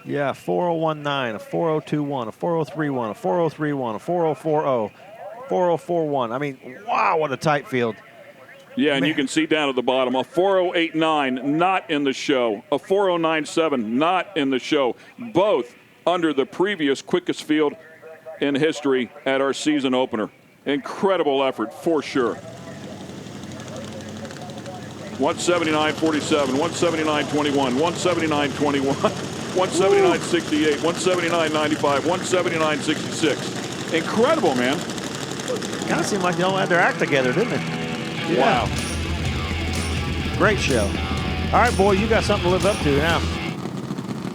Yeah, 4019, a 4021, a 4031, a 4031, a 4040, 4041. I mean, wow, what a tight field. Yeah, and you can see down at the bottom, a 4089 not in the show, a 4097 not in the show, both under the previous quickest field in history at our season opener. Incredible effort, for sure. 179.47, 179.21, 179.21, 179.68, 179.95, 179.66. Incredible, man. Kind of seemed like they all had their act together, didn't it? Yeah. Wow. Great show. All right, boys, you got something to live up to now.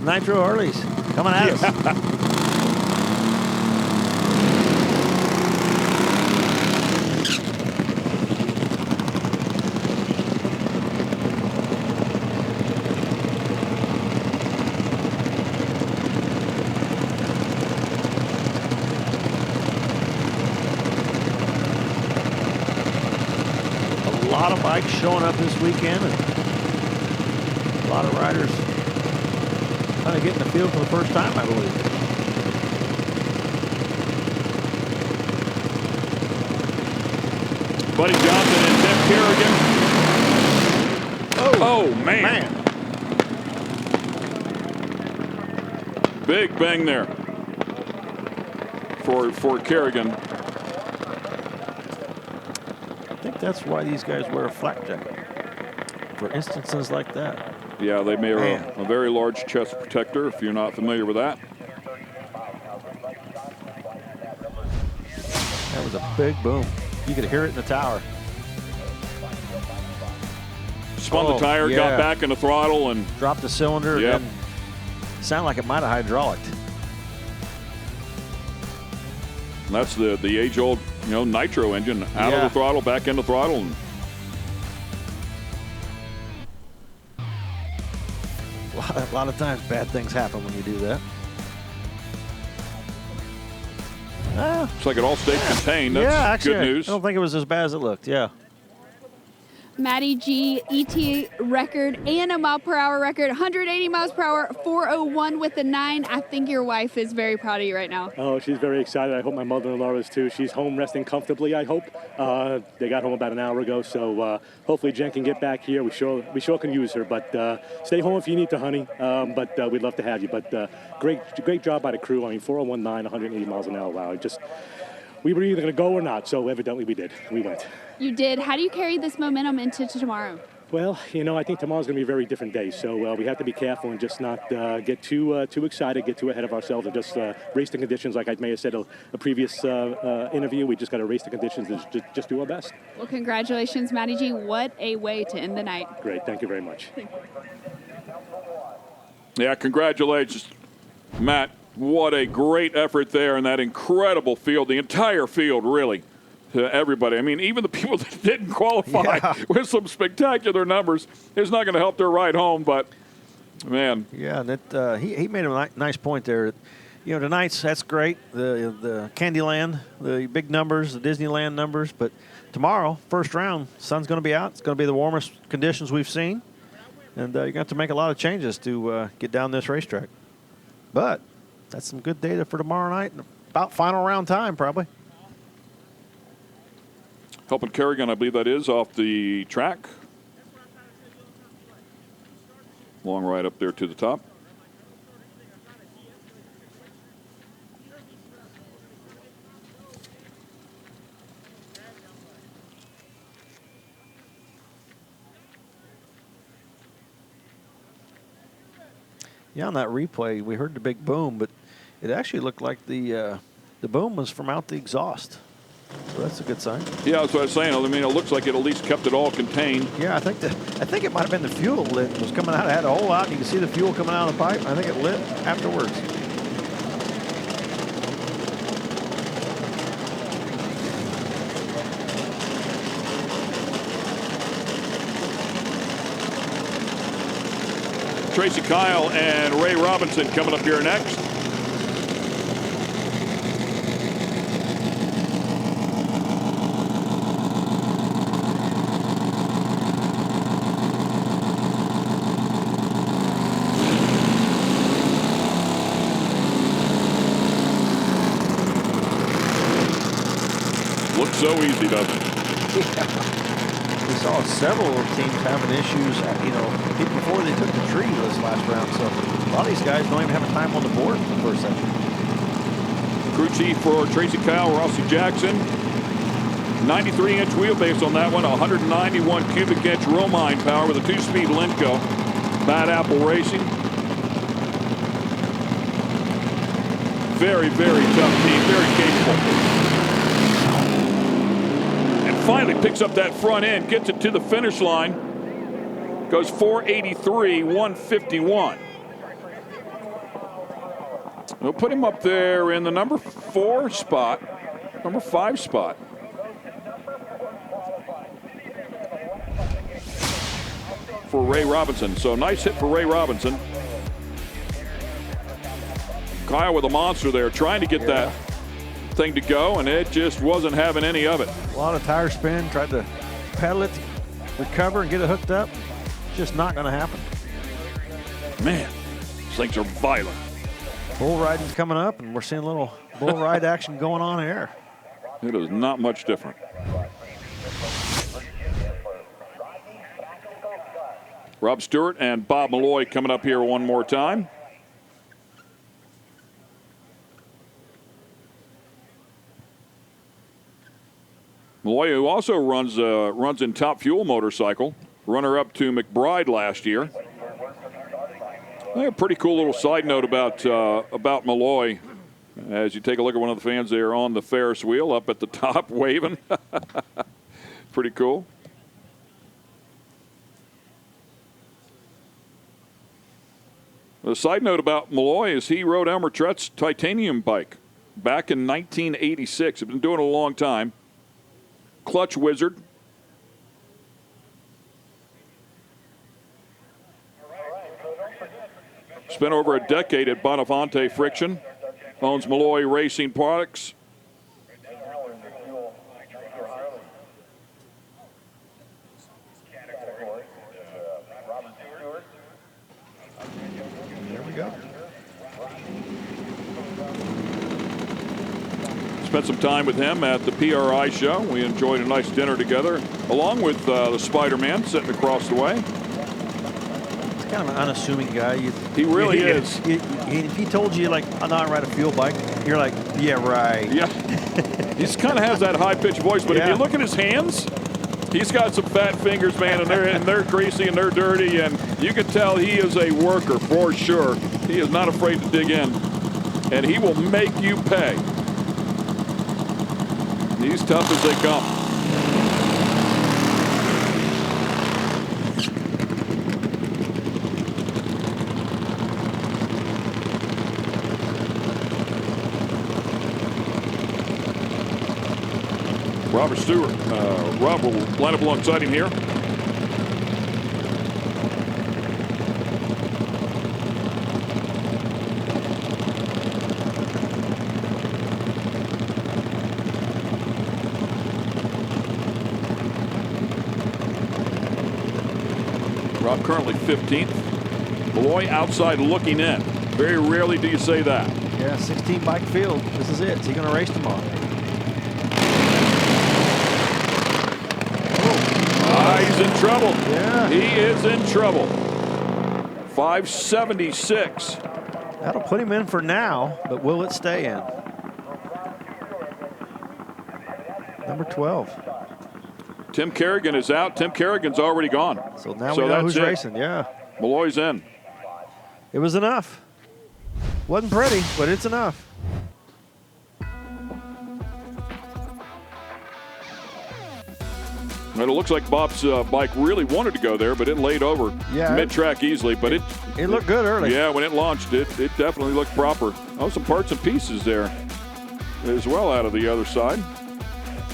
Nitro Harleys coming at us. A lot of bikes showing up this weekend, and a lot of riders kind of getting the field for the first time, I believe. Buddy Johnson and Tim Kerrigan. Oh, man. Big bang there for Kerrigan. I think that's why these guys wear a flak jacket, for instances like that. Yeah, they may wear a very large chest protector, if you're not familiar with that. That was a big boom. You could hear it in the tower. Spun the tire, got back in the throttle, and dropped the cylinder. Yep. And sounded like it might have hydraulicked. And that's the age-old, nitro engine out of the throttle, back in the throttle. And a lot of times bad things happen when you do that. Looks like it all stayed contained. That's actually, good news. I don't think it was as bad as it looked. Yeah. Matty G, ET record and a mile-per-hour record, 180 miles per hour, 401 with the 9. I think your wife is very proud of you right now. Oh, she's very excited. I hope my mother-in-law is too. She's home resting comfortably, I hope. They got home about an hour ago, so hopefully Jen can get back here. We sure can use her, but stay home if you need to, honey. But we'd love to have you. But great job by the crew. I mean, 401.9, 180 miles an hour. Wow, we were either going to go or not, so evidently we did. We went. You did. How do you carry this momentum into tomorrow? Well, I think tomorrow's going to be a very different day, so we have to be careful and just not get too excited, get too ahead of ourselves, and just race the conditions. Like I may have said a previous interview, we just got to race the conditions and just do our best. Well, congratulations, Matty G. What a way to end the night. Great. Thank you very much. Yeah, congratulations, Matt. What a great effort there in that incredible field, the entire field, really, to everybody. I mean, even the people that didn't qualify with some spectacular numbers is not going to help their ride home, but, man. Yeah, and he made a nice point there. Tonight's, that's great, the Candyland, the big numbers, the Disneyland numbers, but tomorrow, first round, sun's going to be out. It's going to be the warmest conditions we've seen, and you're going to have to make a lot of changes to get down this racetrack. But that's some good data for tomorrow night, about final round time, probably. Helping Kerrigan, I believe that is, off the track. Long ride up there to the top. Yeah, on that replay, we heard the big boom, but it actually looked like the boom was from out the exhaust. So that's a good sign. Yeah, that's what I was saying. I mean, it looks like it at least kept it all contained. Yeah, I think it might have been the fuel that was coming out. It had a hole out, and you can see the fuel coming out of the pipe. I think it lit afterwards. Tracy Kyle and Ray Robinson coming up here next. so easy, doesn't it? We saw several teams having issues, even before they took the tree this last round. So a lot of these guys don't even have a time on the board in the first section. Crew chief for Tracy Kyle, Rossi Jackson. 93-inch wheelbase on that one, 191 cubic inch Romine power with a 2-speed Lenco. Bad Apple Racing. Very, very tough team, very capable. And finally picks up that front end, gets it to the finish line. Goes 483, 151. We'll put him up there in the number 5 spot. For Ray Robinson. So nice hit for Ray Robinson. Kyle with a monster there, trying to get that thing to go, and it just wasn't having any of it. A lot of tire spin, tried to pedal it, recover, and get it hooked up. Just not going to happen. Man, these things are violent. Bull riding's coming up, and we're seeing a little bull ride action going on here. It is not much different. Rob Stewart and Bob Malloy coming up here one more time. Malloy, who also runs in Top Fuel motorcycle, runner-up to McBride last year. A pretty cool little side note about Malloy, as you take a look at one of the fans there on the Ferris wheel up at the top waving. Pretty cool. The side note about Malloy is he rode Elmer Trett's titanium bike back in 1986. He's been doing it a long time. Clutch wizard. Spent over a decade at Bonavante Friction. Owns Malloy Racing Products. There we go. Spent some time with him at the PRI show. We enjoyed a nice dinner together, along with the Spider-Man sitting across the way. He's kind of an unassuming guy. He really is. If he told you, like, I'm not ride a fuel bike, you're like, yeah, right. Yeah. He just kind of has that high-pitched voice, but if you look at his hands, he's got some fat fingers, man, and they're greasy and they're dirty, and you can tell he is a worker for sure. He is not afraid to dig in, and he will make you pay. He's tough as they come. Robert Stewart. Rob will line up alongside him here. Rob currently 15th. Malloy outside looking in. Very rarely do you say that. Yeah, 16 bike field. This is it. Is he going to race tomorrow? He's in trouble. Yeah. He is in trouble. 576. That'll put him in for now, but will it stay in? Number 12. Tim Kerrigan is out. Tim Kerrigan's already gone. So now we know who's racing. Yeah. Malloy's in. It was enough. Wasn't pretty, but it's enough. And it looks like Bob's bike really wanted to go there, but it laid over mid-track easily. But it looked good early. Yeah, when it launched, it definitely looked proper. Oh, some parts and pieces there as well out of the other side.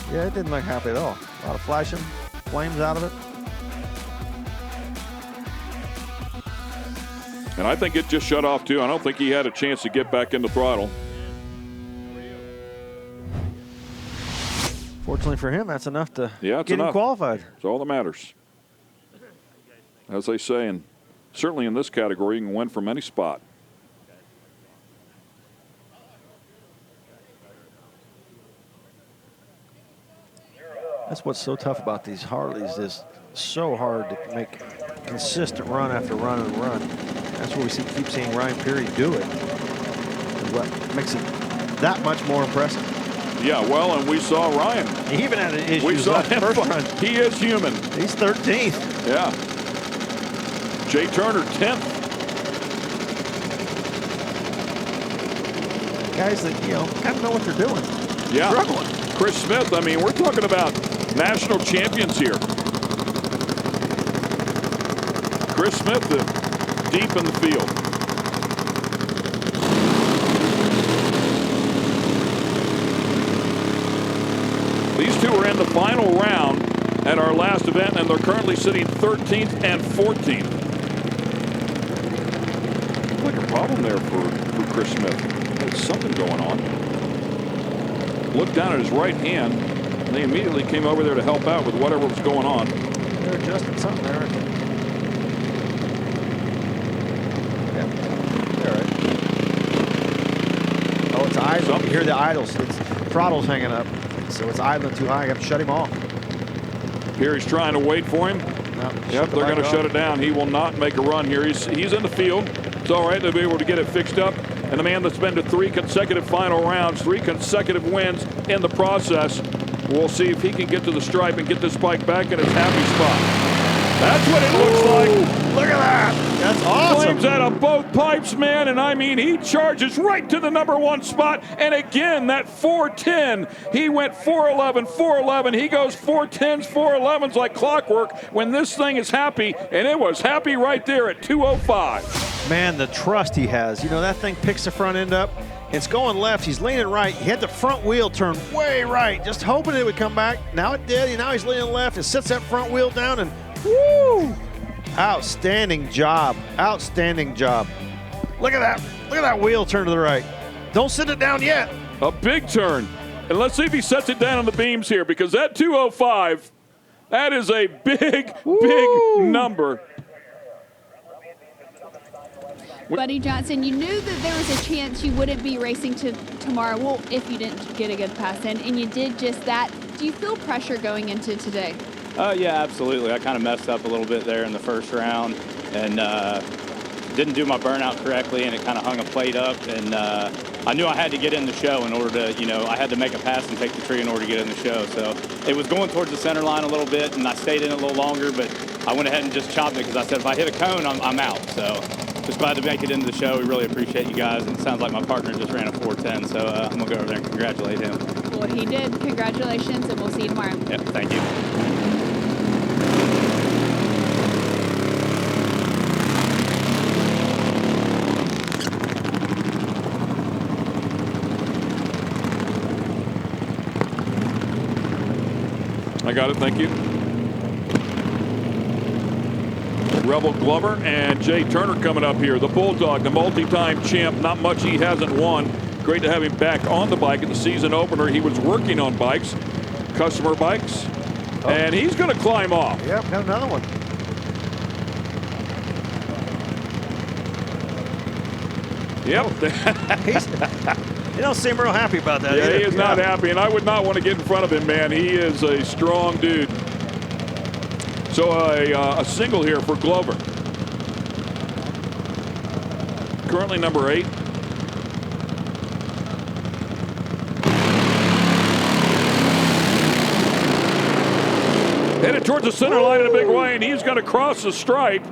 Yeah, it didn't look happy at all. A lot of flashing flames out of it. And I think it just shut off, too. I don't think he had a chance to get back in the throttle. Fortunately for him, that's enough to get him qualified. It's all that matters. As they say, and certainly in this category, you can win from any spot. That's what's so tough about these Harleys is so hard to make consistent run after run and run. That's what we keep seeing Ryan Peary do it. And what makes it that much more impressive. Yeah, well, and we saw Ryan. He even had issues We saw him. first run. He is human. He's 13th. Yeah. Jay Turner, 10th. Guys that, kind of know what they're doing. Yeah. Struggling. Chris Smith, I mean, we're talking about national champions here. Chris Smith, deep in the field. These two are in the final round at our last event, and they're currently sitting 13th and 14th. Looks like a problem there for Chris Smith. There's something going on. Looked down at his right hand, and they immediately came over there to help out with whatever was going on. They're adjusting something there. Yeah. All right. Oh, it's idling. You hear the idles. It's throttle's hanging up. So it's idling too high. I got to shut him off. Peary's trying to wait for him. No, Yep, they're going to shut it down. He will not make a run here. He's in the field. It's all right. They'll be able to get it fixed up. And the man that's been to 3 consecutive final rounds, 3 consecutive wins in the process. We'll see if he can get to the stripe and get this bike back in its happy spot. That's what it looks like. Look at that. That's awesome. Flames out of both pipes, man. And I mean, he charges right to the #1 spot. And again, that 410. He went 411, 411. He goes 410s, 411s like clockwork when this thing is happy. And it was happy right there at 205. Man, the trust he has. That thing picks the front end up. It's going left. He's leaning right. He had the front wheel turn way right, just hoping it would come back. Now it did. Now he's leaning left. It sets that front wheel down and woo! Outstanding job. Outstanding job. Look at that. Look at that wheel turn to the right. Don't sit it down yet. A big turn. And let's see if he sets it down on the beams here, because that 205, that is a big, big number. Buddy Johnson, you knew that there was a chance you wouldn't be racing tomorrow, well, if you didn't get a good pass in, and you did just that. Do you feel pressure going into today? Yeah, absolutely. I kind of messed up a little bit there in the first round and didn't do my burnout correctly, and it kind of hung a plate up. And I knew I had to get in the show in order to, I had to make a pass and take the tree in order to get in the show. So it was going towards the center line a little bit, and I stayed in it a little longer, but I went ahead and just chopped it because I said if I hit a cone, I'm out. So just glad to make it into the show. We really appreciate you guys, and it sounds like my partner just ran a 410, so I'm going to go over there and congratulate him. Well, he did. Congratulations, and we'll see you tomorrow. Yep, thank you. I got it, thank you. Rebel Glover and Jay Turner coming up here. The Bulldog, the multi-time champ. Not much he hasn't won. Great to have him back on the bike at the season opener. He was working on bikes, customer bikes, and he's going to climb off. Yep, got another one. Yep. He don't seem real happy about that Yeah, either. he is not happy, and I would not want to get in front of him, man. He is a strong dude. So a single here for Glover. Currently number 8. Headed towards the center line in a big way, and he's going to cross the stripe.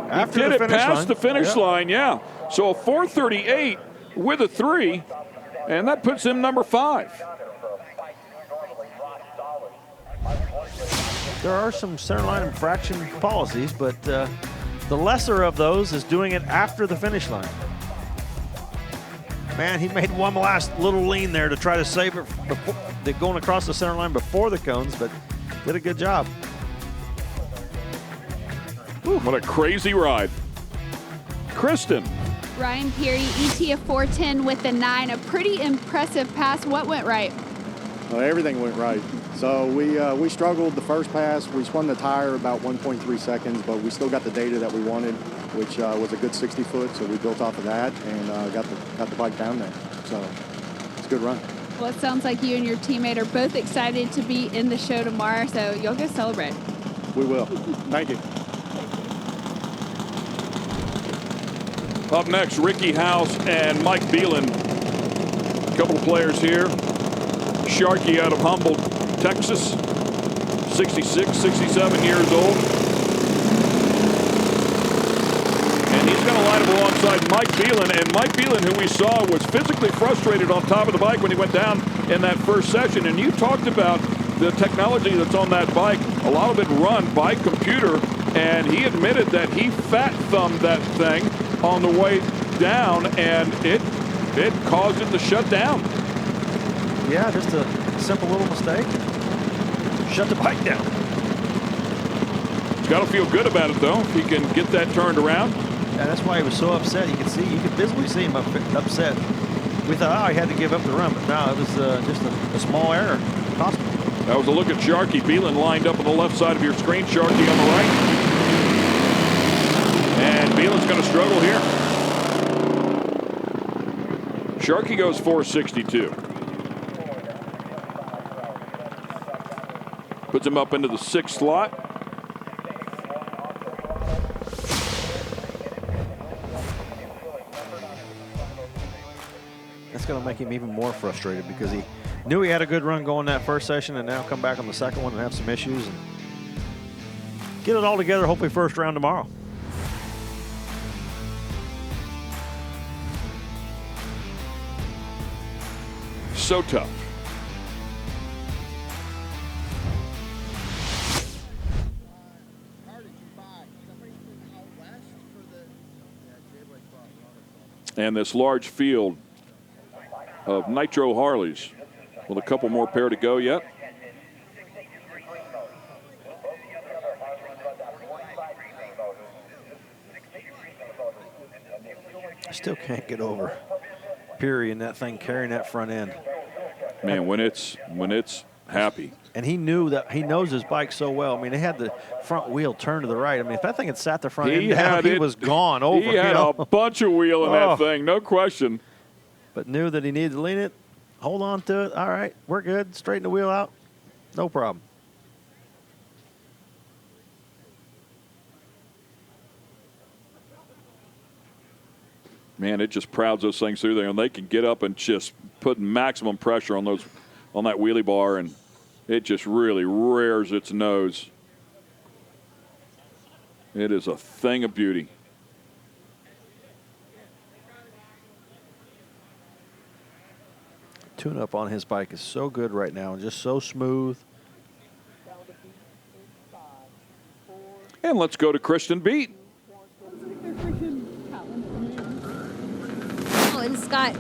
After He the did it finish past line. the finish line, yeah. So a 4:38 with a 3, and that puts him number 5. There are some center line infraction policies, but the lesser of those is doing it after the finish line. Man, he made one last little lean there to try to save it before, going across the center line before the cones, but did a good job. Ooh, what a crazy ride. Kristen. Ryan Peary, ET of 410 with the 9. A pretty impressive pass. What went right? Well, everything went right. So we struggled the first pass. We spun the tire about 1.3 seconds, but we still got the data that we wanted, which was a good 60 foot. So we built off of that and got the bike down there. So it's a good run. Well, it sounds like you and your teammate are both excited to be in the show tomorrow, so you'll go celebrate. We will. Thank you. Up next, Ricky House and Mike Beelan. A couple of players here. Sharkey out of Humboldt, Texas. 66, 67 years old. And he's going to line up alongside Mike Beelan. And Mike Beelan, who we saw, was physically frustrated on top of the bike when he went down in that first session. And you talked about the technology that's on that bike, a lot of it run by computer. And he admitted that he fat-thumbed that thing on the way down, and it caused it to shut down. Yeah, just a simple little mistake. Shut the bike down. He's got to feel good about it, though, if he can get that turned around. And that's why he was so upset. You could visibly see him upset. We thought, he had to give up the run, but no, it was just a small error. Cost him. That was a look at Sharkey. Beelan lined up on the left side of your screen. Sharkey on the right. And Beelan's going to struggle here. Sharkey goes 462. Puts him up into the 6th slot. That's going to make him even more frustrated because he knew he had a good run going that first session and now come back on the second one and have some issues and get it all together, hopefully first round tomorrow. So tough. And this large field of Nitro Harleys with a couple more pair to go yet. I still can't get over Peary and that thing carrying that front end. Man, when it's happy. And he knows his bike so well. I mean, they had the front wheel turned to the right. I mean, if that thing had sat the front end down, he was gone over. He had a bunch of wheel in that thing, no question. But knew that he needed to lean it, hold on to it. All right, we're good. Straighten the wheel out. No problem. Man, it just prouds those things through there, and they can get up and just put maximum pressure on that wheelie bar, and it just really rears its nose. It is a thing of beauty. Tune-up on his bike is so good right now, and just so smooth. And let's go to Kristen Beat. And Scott,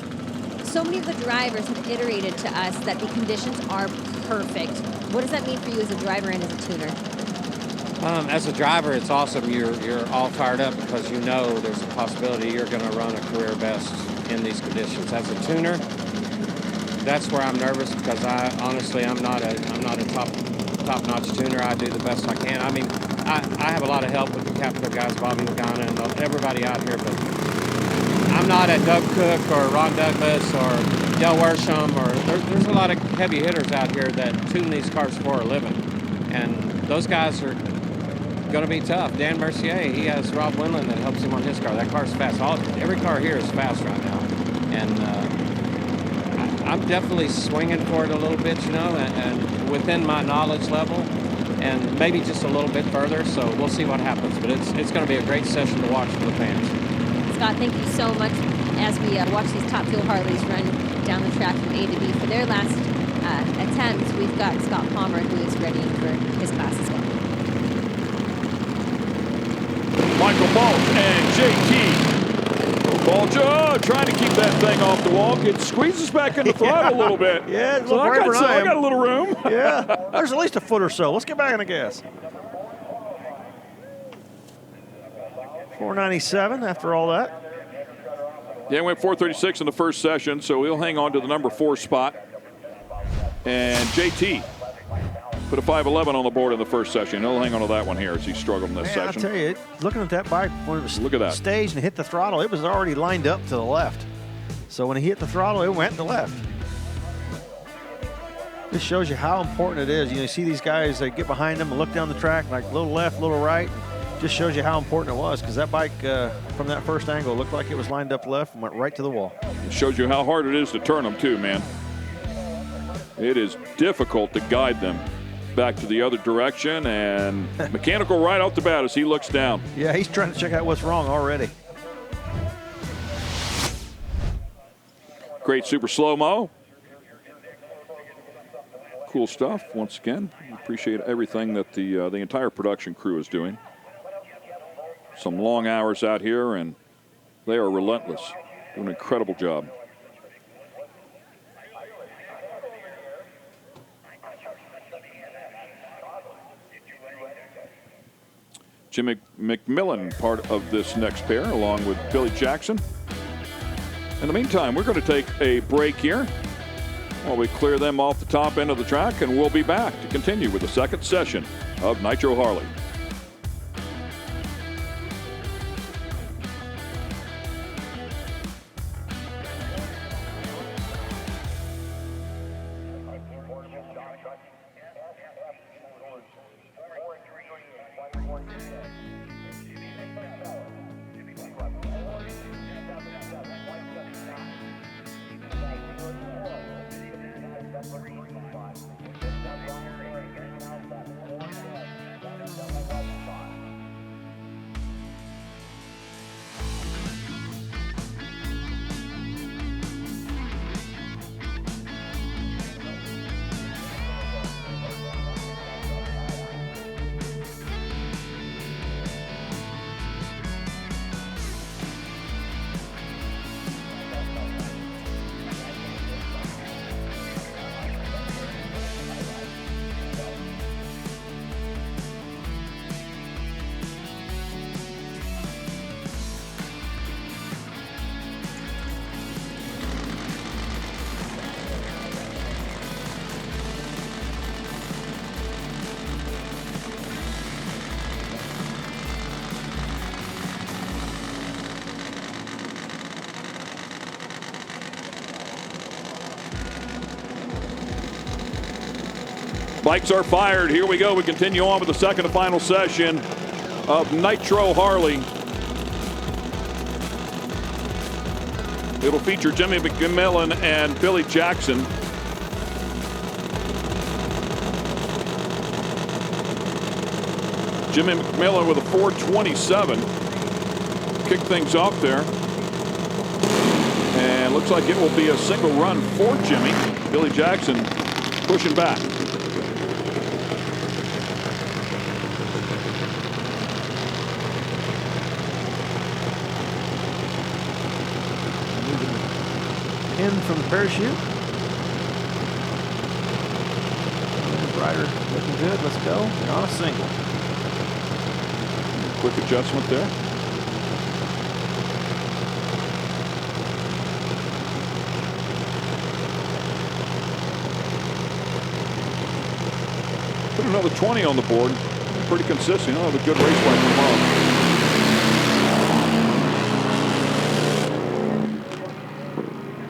so many of the drivers have iterated to us that the conditions are perfect. What does that mean for you as a driver and as a tuner? As a driver, it's awesome. You're all fired up because you know there's a possibility you're going to run a career best in these conditions. As a tuner, that's where I'm nervous because I'm not a top-notch tuner. I do the best I can. I mean, I have a lot of help with the Capital guys, Bobby Lagana, and everybody out here, but I'm not a Doug Cook or Ron Douglas or Del Worsham, or there's a lot of heavy hitters out here that tune these cars for a living, and those guys are going to be tough. Dan Mercier, he has Rob Winland that helps him on his car. That car's fast. Every car here is fast right now, and I'm definitely swinging for it a little bit, and within my knowledge level, and maybe just a little bit further. So we'll see what happens, but it's going to be a great session to watch for the fans. Scott, thank you so much as we watch these Top Fuel Harleys run down the track from A to B. For their last attempt, we've got Scott Palmer, who is ready for his class as well. Michael Balch and JT. Balch trying to keep that thing off the wall. It squeezes back in the throttle a little bit. Yeah, so I got a little room. Yeah, there's at least a foot or so. Let's get back on the gas. 497 after all that. Yeah, went 436 in the first session, so he'll hang on to the number 4 spot. And JT put a 511 on the board in the first session. He'll hang on to that one here as he struggled in this session. I tell you, looking at that bike when it was Look at that. staged and hit the throttle, it was already lined up to the left. So when he hit the throttle, it went to the left. This shows you how important it is. You see these guys, they get behind them and look down the track, like a little left, a little right. Just shows you how important it was, because that bike from that first angle looked like it was lined up left and went right to the wall. It shows you how hard it is to turn them too, man. It is difficult to guide them back to the other direction, and mechanical right off the bat as he looks down. Yeah, he's trying to check out what's wrong already. Great super slow-mo. Cool stuff. Once again, appreciate everything that the entire production crew is doing. Some long hours out here, and they are relentless. Doing an incredible job. Jim McMillan, part of this next pair, along with Billy Jackson. In the meantime, we're going to take a break here while we clear them off the top end of the track, and we'll be back to continue with the second session of Nitro Harley. Bikes are fired. Here we go. We continue on with the second and final session of Nitro Harley. It'll feature Jimmy McMillan and Billy Jackson. Jimmy McMillan with a 427. Kick things off there. And looks like it will be a single run for Jimmy. Billy Jackson pushing back. In from the parachute. Rider looking good. Let's go. On a single. Quick adjustment there. Put another 20 on the board. Pretty consistent. He'll have a good race bike tomorrow.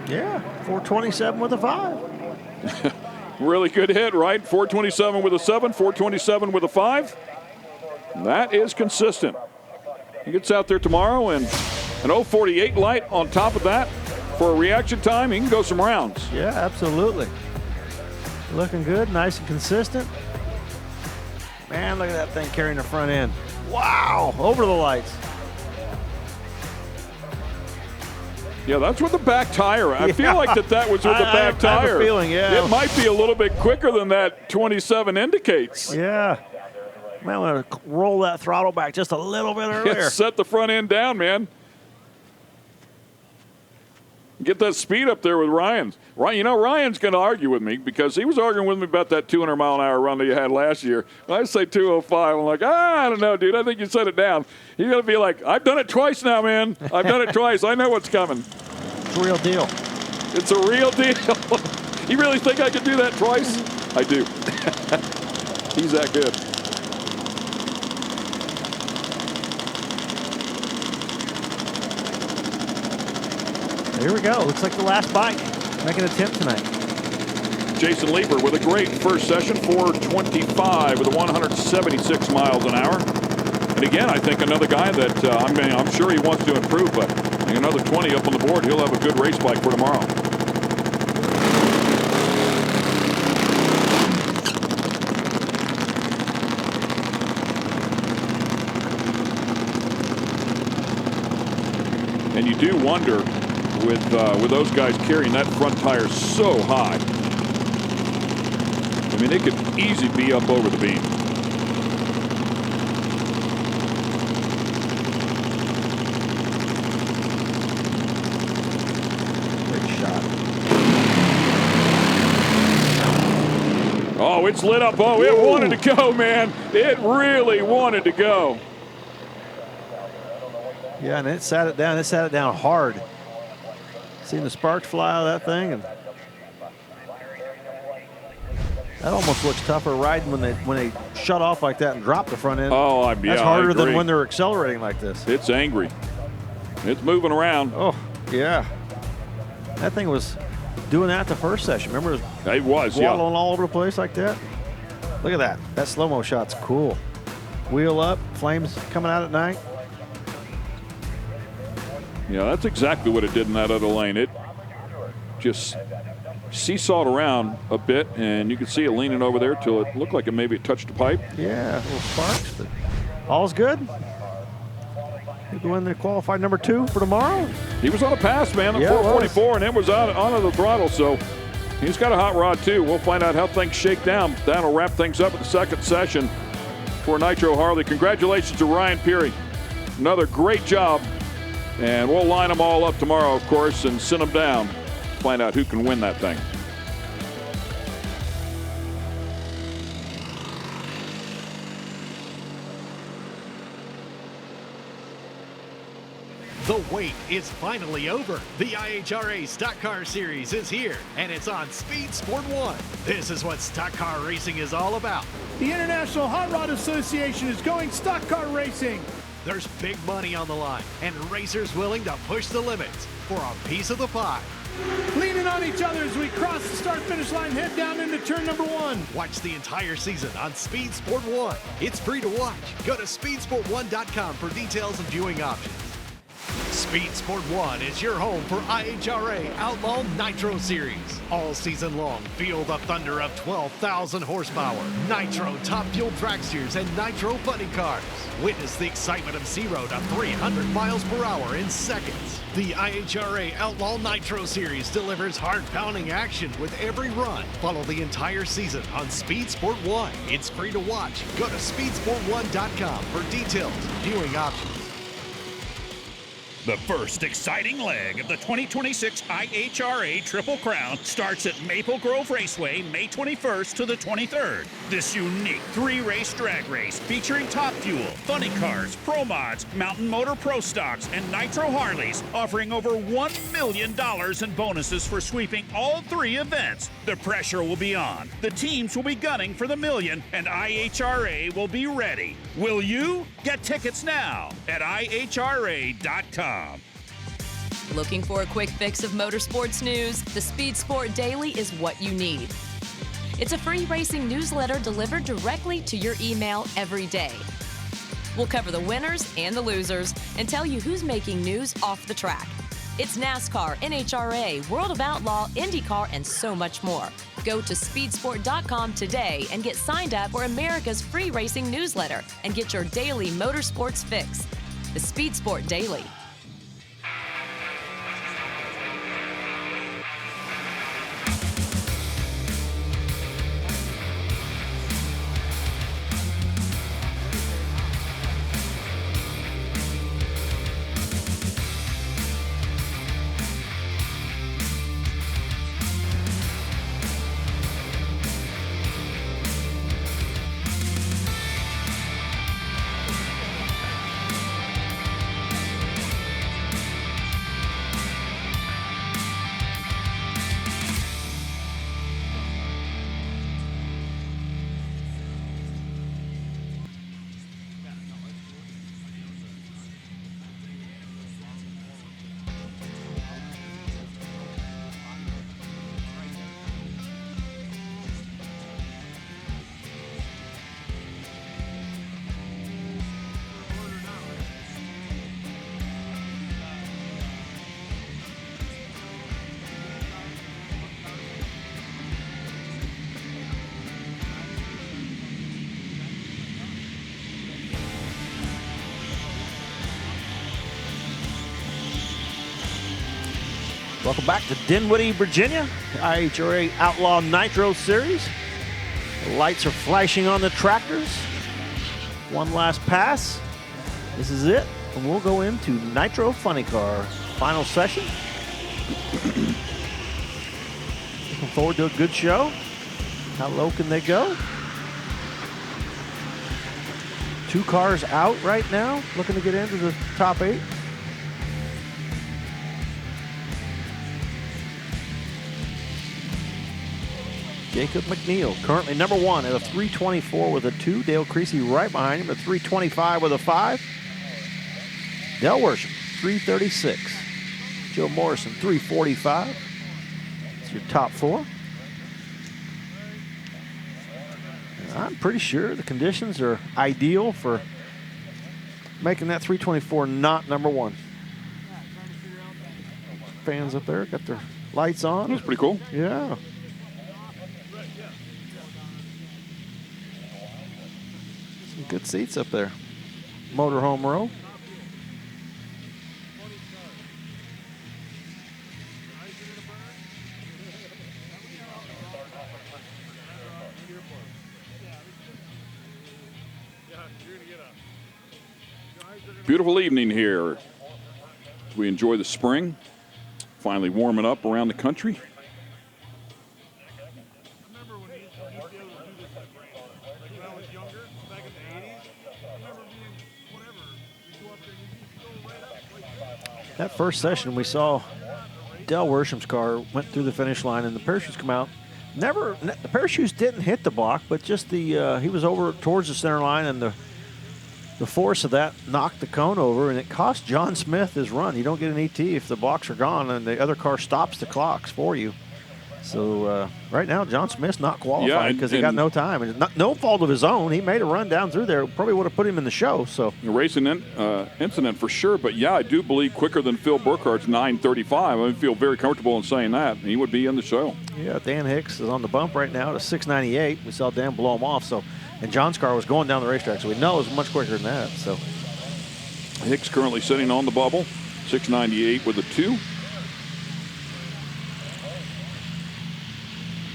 Yeah, 427 with a 5. Really good hit, right? 427 with a 7, 427 with a 5. That is consistent. He gets out there tomorrow and an 048 light on top of that for a reaction time. He can go some rounds. Yeah, absolutely. Looking good, nice and consistent. Man, look at that thing carrying the front end. Wow, over the lights. Yeah, that's with the back tire. I feel like that was with the back tire. I have a feeling, yeah. It might be a little bit quicker than that 27 indicates. Yeah. Man, I'm going to roll that throttle back just a little bit earlier. Yeah, set the front end down, man. Get that speed up there with Ryan's. You know, Ryan's going to argue with me because he was arguing with me about that 200-mile-an-hour run that you had last year. I say 205. I'm like, I don't know, dude. I think you set it down. He's going to be like, I've done it twice now, man. I've done it twice. I know what's coming. It's a real deal. It's a real deal. You really think I could do that twice? I do. He's that good. Here we go. Looks like the last bike. Make an attempt tonight. Jason Lieber with a great first session, 4:25 with a 176 miles an hour. And again, I think another guy that I'm sure he wants to improve, but another 20 up on the board, he'll have a good race bike for tomorrow. And you do wonder with those guys carrying that front tire so high. I mean, it could easily be up over the beam. Great shot. Oh, it's lit up. Oh, it wanted to go, man. It really wanted to go. Yeah, and it sat it down. It sat it down hard. Seen the sparks fly out of that thing, and that almost looks tougher riding when they shut off like that and drop the front end. Oh, yeah, that's harder than when they're accelerating like this. It's angry. It's moving around. Oh, yeah. That thing was doing that the first session. Remember, it was waddling all over the place like that. Look at that. That slow-mo shot's cool. Wheel up, flames coming out at night. Yeah, that's exactly what it did in that other lane. It just seesawed around a bit, and you could see it leaning over there till it looked like it maybe touched the pipe. Yeah, little sparks, but all's good. He'll go in there qualified number 2 for tomorrow. He was on a pass, man, at Yeah, 4:24, and it was on the throttle, so he's got a hot rod, too. We'll find out how things shake down. That'll wrap things up at the second session for Nitro Harley. Congratulations to Ryan Peary. Another great job. And we'll line them all up tomorrow, of course, and send them down. Find out who can win that thing. The wait is finally over. The IHRA Stock Car Series is here, and it's on Speed Sport 1. This is what stock car racing is all about. The International Hot Rod Association is going stock car racing. There's big money on the line, and racers willing to push the limits for a piece of the pie. Leaning on each other as we cross the start-finish line, head down into turn number 1. Watch the entire season on Speed Sport 1. It's free to watch. Go to speedsport1.com for details and viewing options. Speed Sport 1 is your home for IHRA Outlaw Nitro Series. All season long, feel the thunder of 12,000 horsepower, Nitro top fuel dragsters, and Nitro funny cars. Witness the excitement of 0 to 300 miles per hour in seconds. The IHRA Outlaw Nitro Series delivers heart-pounding action with every run. Follow the entire season on Speed Sport 1. It's free to watch. Go to speedsport1.com for details and viewing options. The first exciting leg of the 2026 IHRA Triple Crown starts at Maple Grove Raceway May 21st to the 23rd. This unique 3-race drag race featuring Top Fuel, Funny Cars, Pro Mods, Mountain Motor Pro Stocks, and Nitro Harleys, offering over $1 million in bonuses for sweeping all 3 events. The pressure will be on. The teams will be gunning for the million, and IHRA will be ready. Will you? Get tickets now at IHRA.com. Looking for a quick fix of motorsports news? The Speed Sport Daily is what you need. It's a free racing newsletter delivered directly to your email every day. We'll cover the winners and the losers and tell you who's making news off the track. It's NASCAR, NHRA, World of Outlaw, IndyCar, and so much more. Go to speedsport.com today and get signed up for America's free racing newsletter and get your daily motorsports fix. The Speed Sport Daily. Welcome back to Dinwiddie, Virginia, IHRA Outlaw Nitro Series. The lights are flashing on the tractors. One last pass. This is it, and we'll go into Nitro Funny Car final session. Looking forward to a good show. How low can they go? 2 cars out right now, looking to get into the top 8. Jacob McNeil, currently number 1 at a 324 with a 2. Dale Creasy right behind him at 325 with a 5. Del Worsham, 336. Joe Morrison, 345. It's your top 4. And I'm pretty sure the conditions are ideal for making that 324 not number 1. Fans up there got their lights on. That's pretty cool. Yeah. Some good seats up there. Motorhome row. Beautiful evening here. We enjoy the spring. Finally warming up around the country. That first session we saw Del Worsham's car went through the finish line and the parachutes come out. The parachutes didn't hit the block, but just the he was over towards the center line, and the force of that knocked the cone over, and it cost John Smith his run. You don't get an ET if the blocks are gone and the other car stops the clocks for you. So right now, John Smith's not qualified because he got no time. And no fault of his own. He made a run down through there. Probably would have put him in the show. So a racing incident for sure. But, yeah, I do believe quicker than Phil Burkhart's 9:35. I feel very comfortable in saying that. He would be in the show. Yeah, Dan Hicks is on the bump right now at a 6:98. We saw Dan blow him off. And John's car was going down the racetrack, so we know it was much quicker than that. So Hicks currently sitting on the bubble, 6:98 with a 2.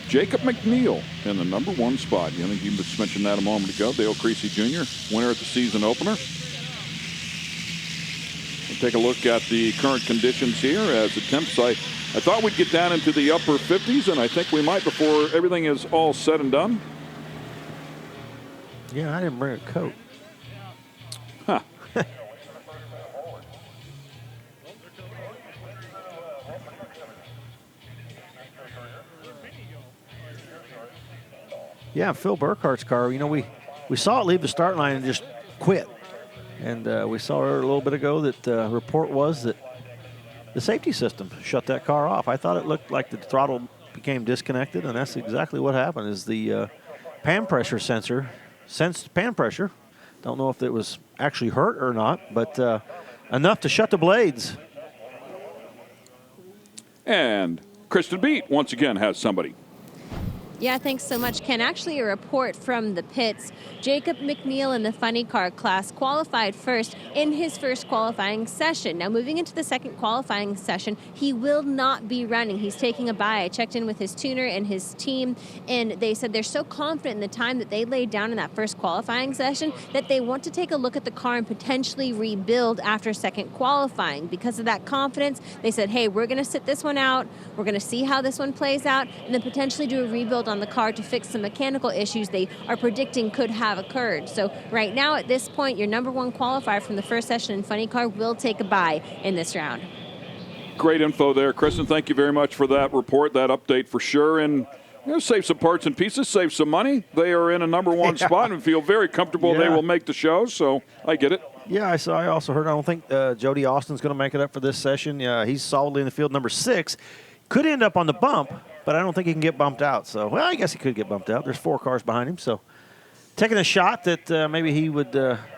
Jacob McNeil in the number 1 spot. I think you just mentioned that a moment ago. Dale Creasy Jr., winner at the season opener. We'll take a look at the current conditions here as attempts. I thought we'd get down into the upper 50s, and I think we might before everything is all said and done. Yeah, I didn't bring a coat. Huh. Yeah, Phil Burkhart's car, you know, we saw it leave the start line and just quit. And we saw a little bit ago that the report was that the safety system shut that car off. I thought it looked like the throttle became disconnected, and that's exactly what happened is the pan pressure sensor sensed pan pressure. Don't know if it was actually hurt or not, but enough to shut the blades. And Kristen Beat once again has somebody. Yeah, thanks so much, Ken. Actually, a report from the pits. Jacob McNeil in the funny car class qualified first in his first qualifying session. Now, moving into the second qualifying session, he will not be running. He's taking a bye. I checked in with his tuner and his team, and they said they're so confident in the time that they laid down in that first qualifying session that they want to take a look at the car and potentially rebuild after second qualifying. Because of that confidence, they said, hey, we're going to sit this one out. We're going to see how this one plays out, and then potentially do a rebuild on the car to fix some mechanical issues they are predicting could have occurred. So right now at this point, your number 1 qualifier from the first session in funny car will take a bye in this round. Great info there, Kristen. Thank you very much for that report, that update for sure. And save some parts and pieces, save some money. They are in a number 1 spot and feel very comfortable they will make the show, so I get it. Yeah, I also heard, I don't think Jody Austin's going to make it up for this session. He's solidly in the field number 6. Could end up on the bump, but I don't think he can get bumped out. So, well, I guess he could get bumped out. There's 4 cars behind him. So, taking a shot that maybe he would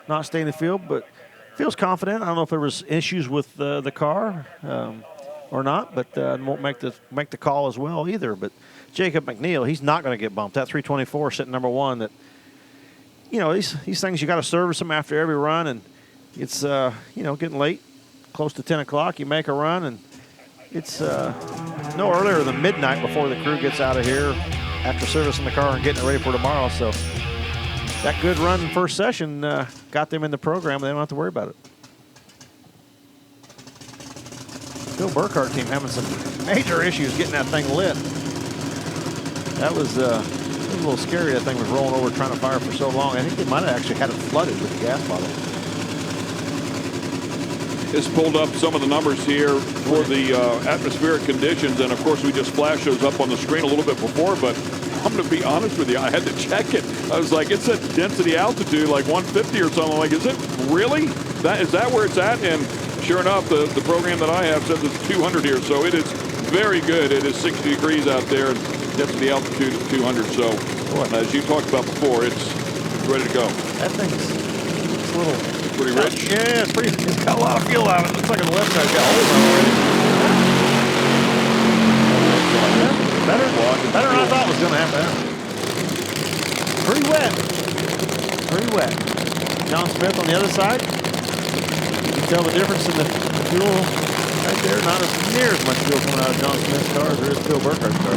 not stay in the field, but feels confident. I don't know if there was issues with the car or not, but won't make the call as well either. But Jacob McNeil, he's not going to get bumped. That 324 sitting number 1. That these things you got to service them after every run, and it's getting late, close to 10 o'clock. You make a run and It's no earlier than midnight before the crew gets out of here after servicing the car and getting it ready for tomorrow. So that good run first session got them in the program. They don't have to worry about it. Phil Burkhardt team having some major issues getting that thing lit. That was a little scary. That thing was rolling over trying to fire for so long. I think they might have actually had it flooded with the gas bottle. It's pulled up some of the numbers here for the atmospheric conditions, and of course we just flashed those up on the screen a little bit before, but I'm going to be honest with you, I had to check it. I was like, it's at density altitude, like 150 or something. Like, is it really? Is that where it's at? And sure enough, the program that I have says it's 200 here, so it is very good. It is 60 degrees out there, and density altitude is 200. So, as you talked about before, it's ready to go. That thing's a little... Pretty rich? Yeah, it's got a lot of fuel out of it. Looks like on the left side's got holes on it already. Better than I thought was going to happen. Pretty wet. Pretty wet. John Smith on the other side. You can tell the difference in the fuel right there. Not as near as much fuel coming out of John Smith's car as there is Phil Burkhardt's car.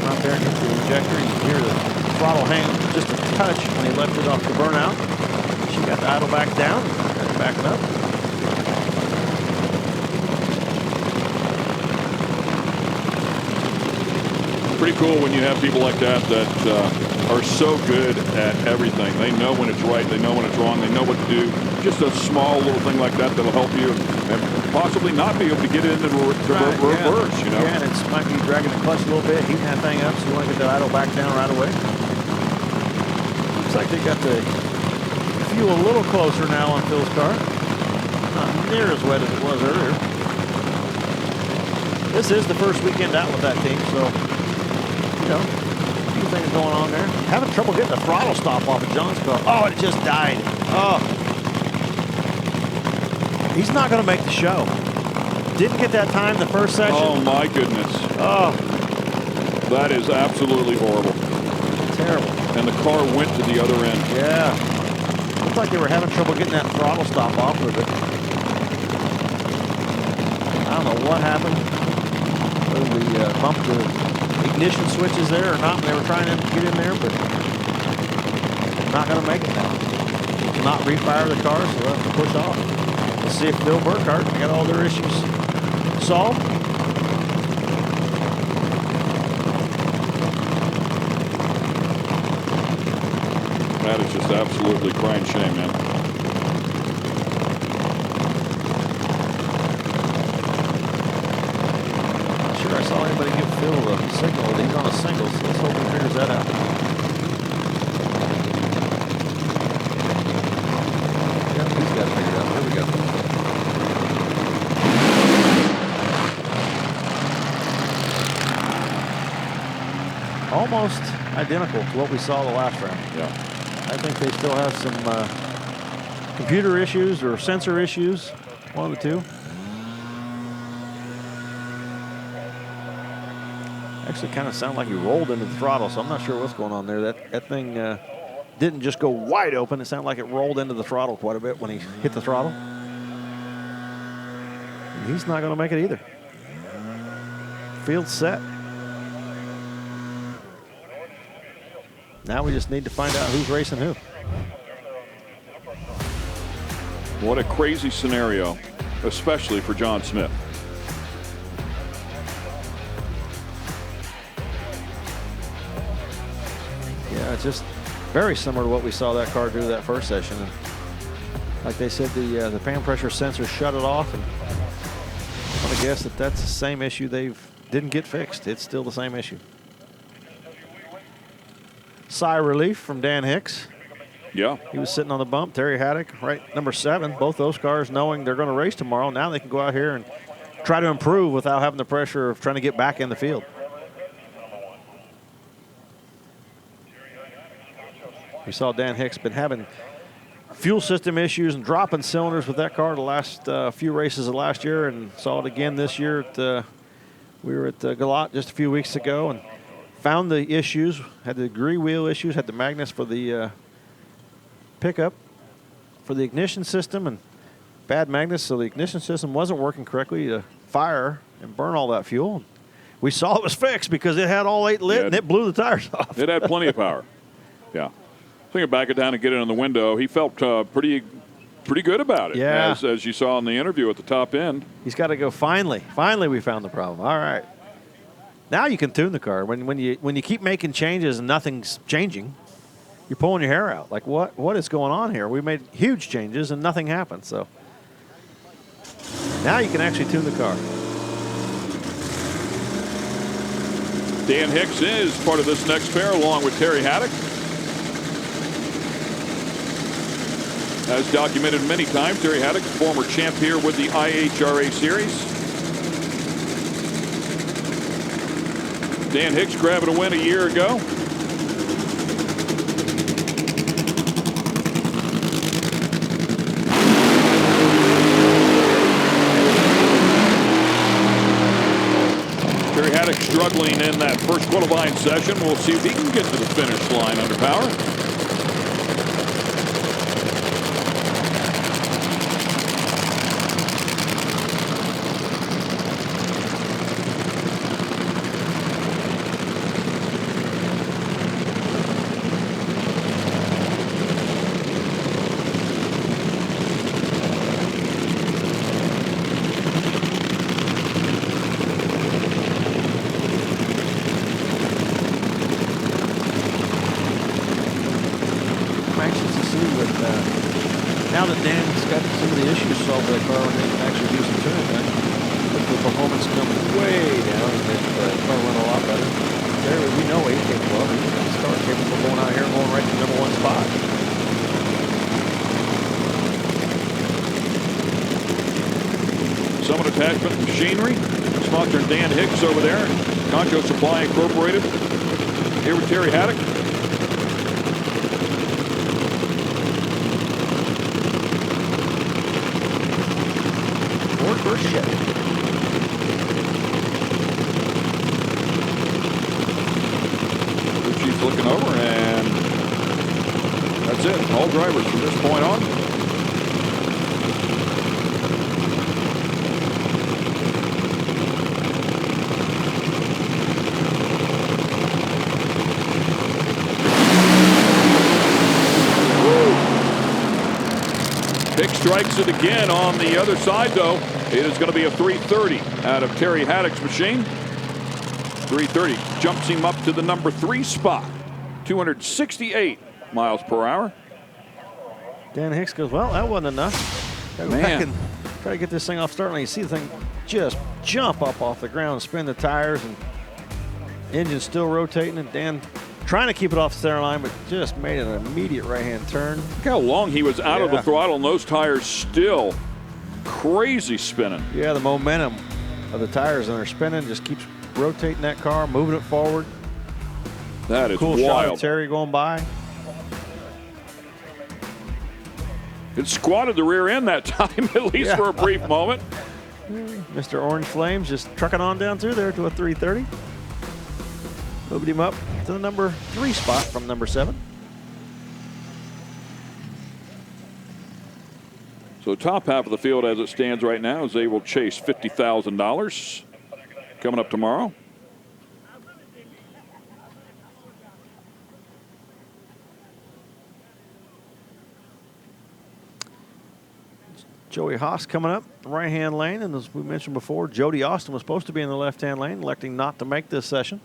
Out there into the injector. You can hear the throttle hang just a touch when he left it off the burnout. She got the idle back down, got it back up. Pretty cool when you have people like that are so good at everything. They know when it's right, they know when it's wrong, they know what to do. Just a small little thing like that that'll help you and possibly not be able to get it into reverse, you know? Yeah, and it might be dragging the clutch a little bit, heating that thing up, so you want to get that idle back down right away. Looks like they got the fuel a little closer now on Phil's car. Not near as wet as it was earlier. This is the first weekend out with that team, so, you know, a few things going on there. Having trouble getting the throttle stop off of John's car. Oh, it just died. Oh. He's not going to make the show. Didn't get that time the first session. Oh, my goodness. Oh. That is absolutely horrible. Terrible. And the car went to the other end. Yeah. Looked like they were having trouble getting that throttle stop off of it. I don't know what happened. Whether we bumped the ignition switches there or not when they were trying to get in there, but they're not going to make it now. Not refire the car, so they'll have to push off. Let's see if Phil Burkhardt got all their issues solved. That is just absolutely crying shame, man. Not sure I saw anybody give Phil a signal that he's on a single, so let's hope he figures that out. Yeah, he's got it figured out. There we go. Almost identical to what we saw the last round. Yeah. I think they still have some computer issues or sensor issues, one of the two. Actually kind of sounded like he rolled into the throttle, so I'm not sure what's going on there. That thing didn't just go wide open. It sounded like it rolled into the throttle quite a bit when he hit the throttle. And he's not going to make it either. Field set. Now we just need to find out who's racing who. What a crazy scenario, especially for John Smith. Yeah, it's just very similar to what we saw that car do that first session. And like they said, the pan pressure sensor shut it off, and I'm gonna guess that that's the same issue they didn't get fixed. It's still the same issue. Sigh of relief from Dan Hicks. Yeah. He was sitting on the bump. Terry Haddock, right, number 7. Both those cars knowing they're going to race tomorrow. Now they can go out here and try to improve without having the pressure of trying to get back in the field. We saw Dan Hicks been having fuel system issues and dropping cylinders with that car the last few races of last year, and saw it again this year at We were at Galot just a few weeks ago and found the issues, had the degree wheel issues, had the magnets for the pickup for the ignition system, and bad magnets, so the ignition system wasn't working correctly to fire and burn all that fuel. We saw it was fixed because it had all 8 lit and it blew the tires off. It had plenty of power. Yeah. Thinking back it down and get it in the window, he felt pretty good about it. Yeah. As you saw in the interview at the top end. He's got to go. Finally, we found the problem. All right. Now you can tune the car. When you keep making changes and nothing's changing, you're pulling your hair out. Like, what is going on here? We made huge changes and nothing happened. So now you can actually tune the car. Dan Hicks is part of this next pair along with Terry Haddock. As documented many times, Terry Haddock, former champ here with the IHRA series. Dan Hicks grabbing a win a year ago. Terry Haddock struggling in that first qualifying session. We'll see if he can get to the finish line under power. Attachment Machinery, sponsoring Dan Hicks over there. Concho Supply Incorporated. Here with Terry Haddock. Ford versus Chevy. The Chief's looking over, and that's it. All drivers from this point on. Strikes it again on the other side, though. It is going to be a 330 out of Terry Haddock's machine. 330 jumps him up to the number 3 spot. 268 miles per hour. Dan Hicks goes, well, that wasn't enough. Go back and try to get this thing off starting. You see the thing just jump up off the ground, spin the tires, and engine's still rotating, and Dan trying to keep it off the center line, but just made an immediate right-hand turn. Look how long he was out of the throttle, and those tires still crazy spinning. Yeah, the momentum of the tires and they're spinning just keeps rotating that car, moving it forward. That is cool wild. Shot of Terry going by. It squatted the rear end that time, at least for a brief moment. Mr. Orange Flames just trucking on down through there to a 330. Moved him up to the number 3 spot from number 7. So top half of the field as it stands right now is they will chase $50,000 coming up tomorrow. Joey Haas coming up the right-hand lane, and as we mentioned before, Jody Austin was supposed to be in the left-hand lane, electing not to make this session.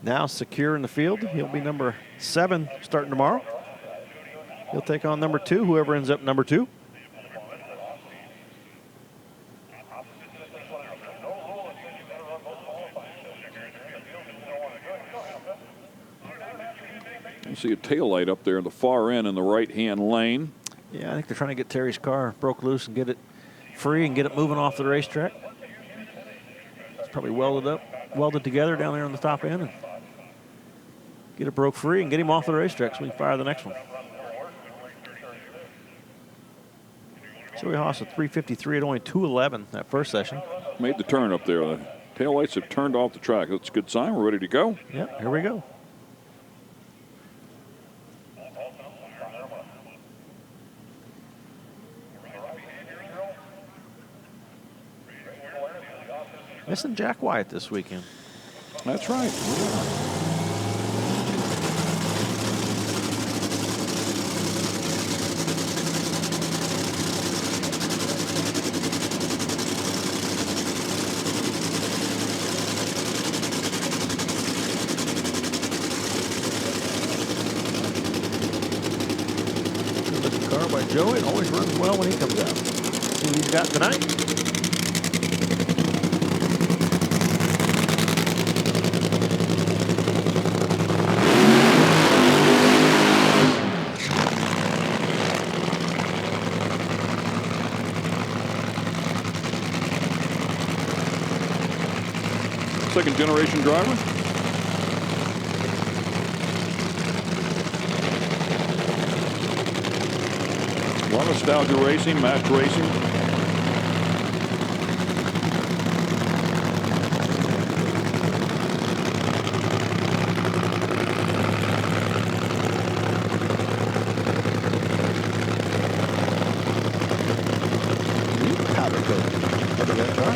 Now secure in the field. He'll be number 7 starting tomorrow. He'll take on number 2, whoever ends up number 2. You see a tail light up there in the far end in the right-hand lane. Yeah, I think they're trying to get Terry's car broke loose and get it free and get it moving off the racetrack. It's probably welded together down there on the top end. And get it broke free and get him off the racetrack so we can fire the next one. Joey Haas at 3:53 at only 2:11 that first session. Made the turn up there. The taillights have turned off the track. That's a good sign. We're ready to go. Yep, here we go. Missing Jack Wyatt this weekend. That's right. Good car by Joey. It always runs well when he comes out. See what he's got tonight. Second generation driver. A lot of nostalgia racing, match racing. Powder coat. Look at that car.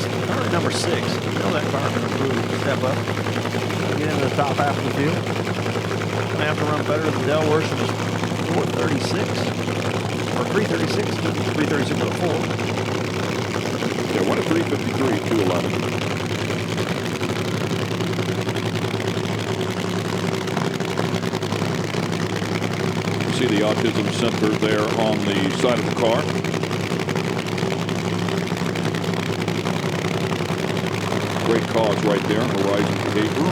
Currently number 6. You know that car can improve, step up, get into the top half of the field. Going to have to run better than Dell Worsham's 436 or 336. 336 with a 4. Yeah, one at 353, 211. You see the autism center there on the side of the car. Great cause right there, Horizon Behavior.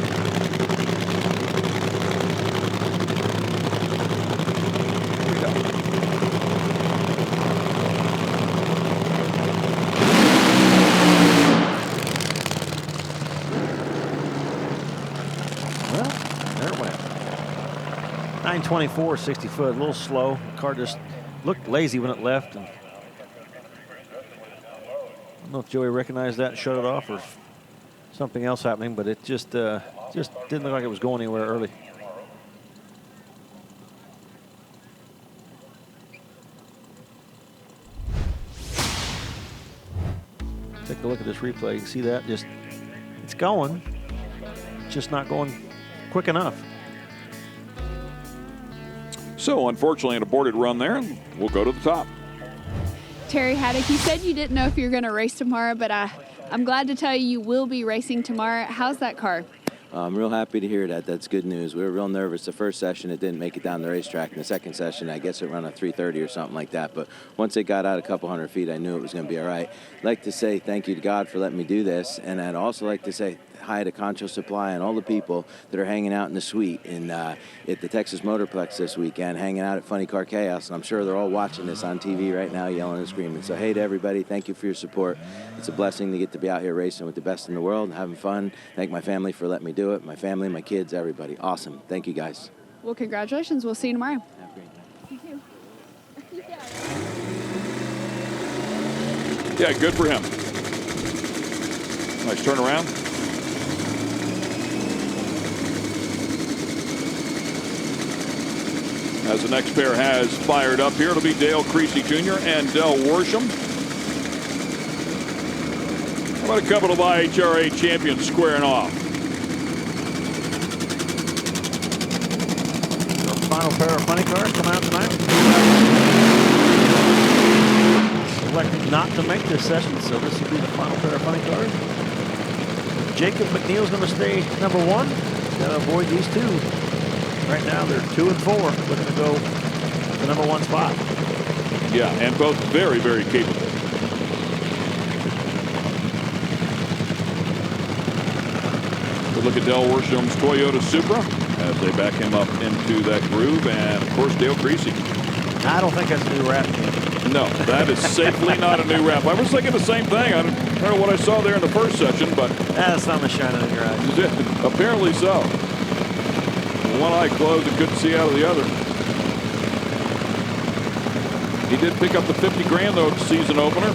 Well, there it went. 924, 60 foot, a little slow. The car just looked lazy when it left. And I don't know if Joey recognized that and shut it off or something else happening, but it just didn't look like it was going anywhere early. Take a look at this replay. You can see that it's going, just not going quick enough. So unfortunately an aborted run there, and we'll go to the top. Terry Haddock, you said you didn't know if you were going to race tomorrow, but I'm glad to tell you will be racing tomorrow. How's that car? I'm real happy to hear that. That's good news. We were real nervous. The first session, it didn't make it down the racetrack. In the second session, I guess it ran a 330 or something like that. But once it got out a couple hundred feet, I knew it was going to be all right. I'd like to say thank you to God for letting me do this. And I'd also like to say hi to Concho Supply and all the people that are hanging out in the suite at the Texas Motorplex this weekend, hanging out at Funny Car Chaos. And I'm sure they're all watching this on TV right now, yelling and screaming. So, hey to everybody, thank you for your support. It's a blessing to get to be out here racing with the best in the world and having fun. Thank my family for letting me do it. My family, my kids, everybody. Awesome. Thank you, guys. Well, congratulations. We'll see you tomorrow. Have a great day. You too. Yeah, good for him. Nice turnaround. As the next pair has fired up here, it'll be Dale Creasy Jr. and Del Worsham. How about a couple of IHRA champions squaring off? The final pair of funny cars come out tonight. Elected not to make this session, so this will be the final pair of funny cars. Jacob McNeil's going to stay number 1. Got to avoid these two. Right now they're 2 and 4, looking to go the number 1 spot. Yeah, and both very, very capable. Good look at Del Worsham's Toyota Supra as they back him up into that groove, and of course Dale Creasy. I don't think that's a new wrap. No, that is safely not a new wrap. I was thinking the same thing. I don't know what I saw there in the first session, but that's not the shining in your eyes. Apparently so. One eye closed and couldn't see out of the other. He did pick up the 50 grand though, season opener.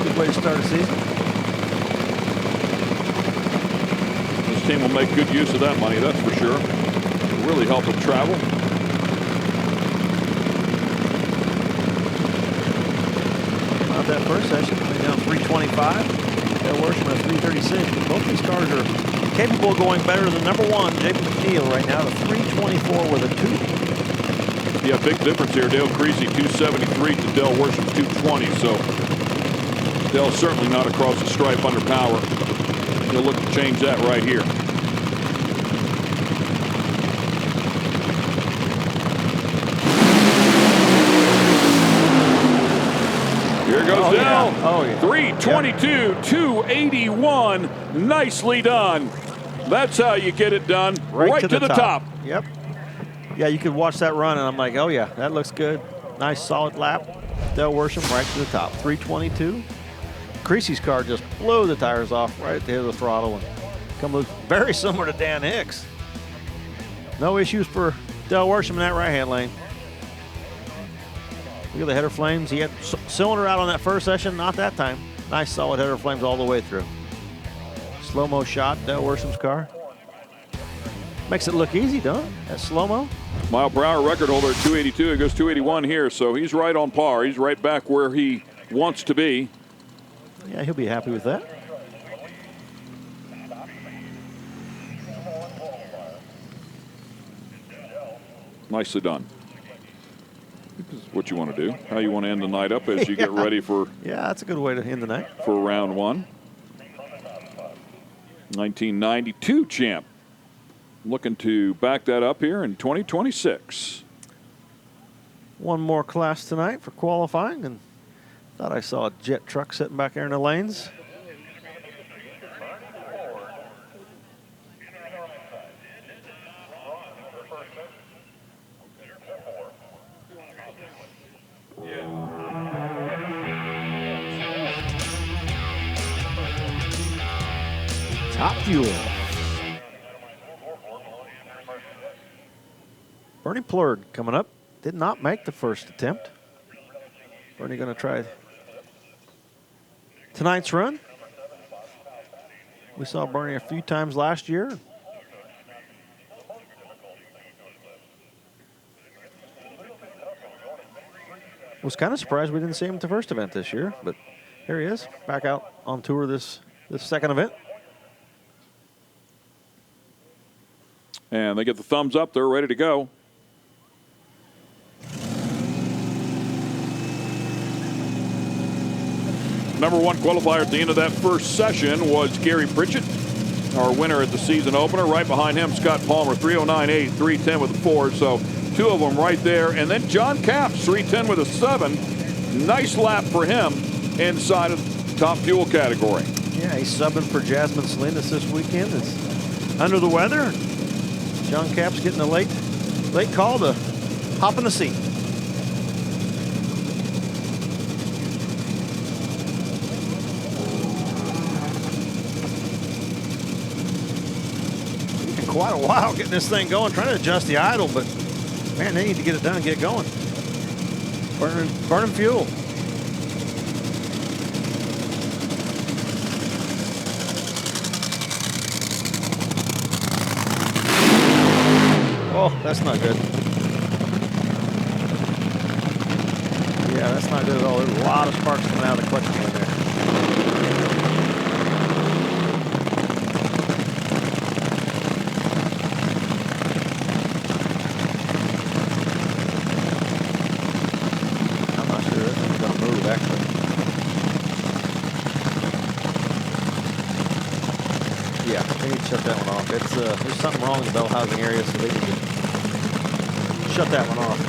Good way to start a season. This team will make good use of that money, that's for sure. It'll really help with travel. Not that first session, only down 325. They're Worsham at 336. Both these cars are capable of going better than number one, Jacob McNeil, right now, to 324 with a 2. Yeah, big difference here. Dale Creasy 273 to Dale Worsham 220. So Dale's certainly not across the stripe under power. He'll look to change that right here. Here goes Dale. Yeah. Oh, yeah. 322, yeah. 281. Nicely done. That's how you get it done. Right to the top. Yep. Yeah, you could watch that run, and I'm like, oh, yeah, that looks good. Nice, solid lap. Dale Worsham right to the top. 322. Creasy's car just blew the tires off right at the head of the throttle and come look very similar to Dan Hicks. No issues for Dale Worsham in that right-hand lane. Look at the header flames. He had cylinder out on that first session, not that time. Nice solid header flames all the way through. Slow-mo shot, Dale Worsham's car. Makes it look easy, don't it? That slow-mo. Mile per hour record holder at 282. He goes 281 here, so he's right on par. He's right back where he wants to be. Yeah, he'll be happy with that. Nicely done. This is what you want to do. How you want to end the night up as you get ready for. Yeah, that's a good way to end the night. For round one. 1992 champ. Looking to back that up here in 2026. One more class tonight for qualifying, and thought I saw a jet truck sitting back there in the lanes. Top Fuel. Bernie Plurd coming up. Did not make the first attempt. Bernie going to try tonight's run. We saw Bernie a few times last year. Was kind of surprised we didn't see him at the first event this year, but here he is, back out on tour this second event. And they get the thumbs up. They're ready to go. Number one qualifier at the end of that first session was Gary Pritchett, our winner at the season opener. Right behind him, Scott Palmer, 309.8, 310 with a 4. So two of them right there. And then John Capps, 310 with a 7. Nice lap for him inside of top fuel category. Yeah, he's subbing for Jasmine Salinas this weekend. It's under the weather. John Capps getting a late call to hop in the seat. Quite a while getting this thing going, trying to adjust the idle, but man, they need to get it done and get it going. Burning fuel. Oh, that's not good. Yeah, that's not good at all. There's a lot of sparks coming out of the clutch can there. Shut that one off. It's there's something wrong in the bell housing area, so they need to shut that one off.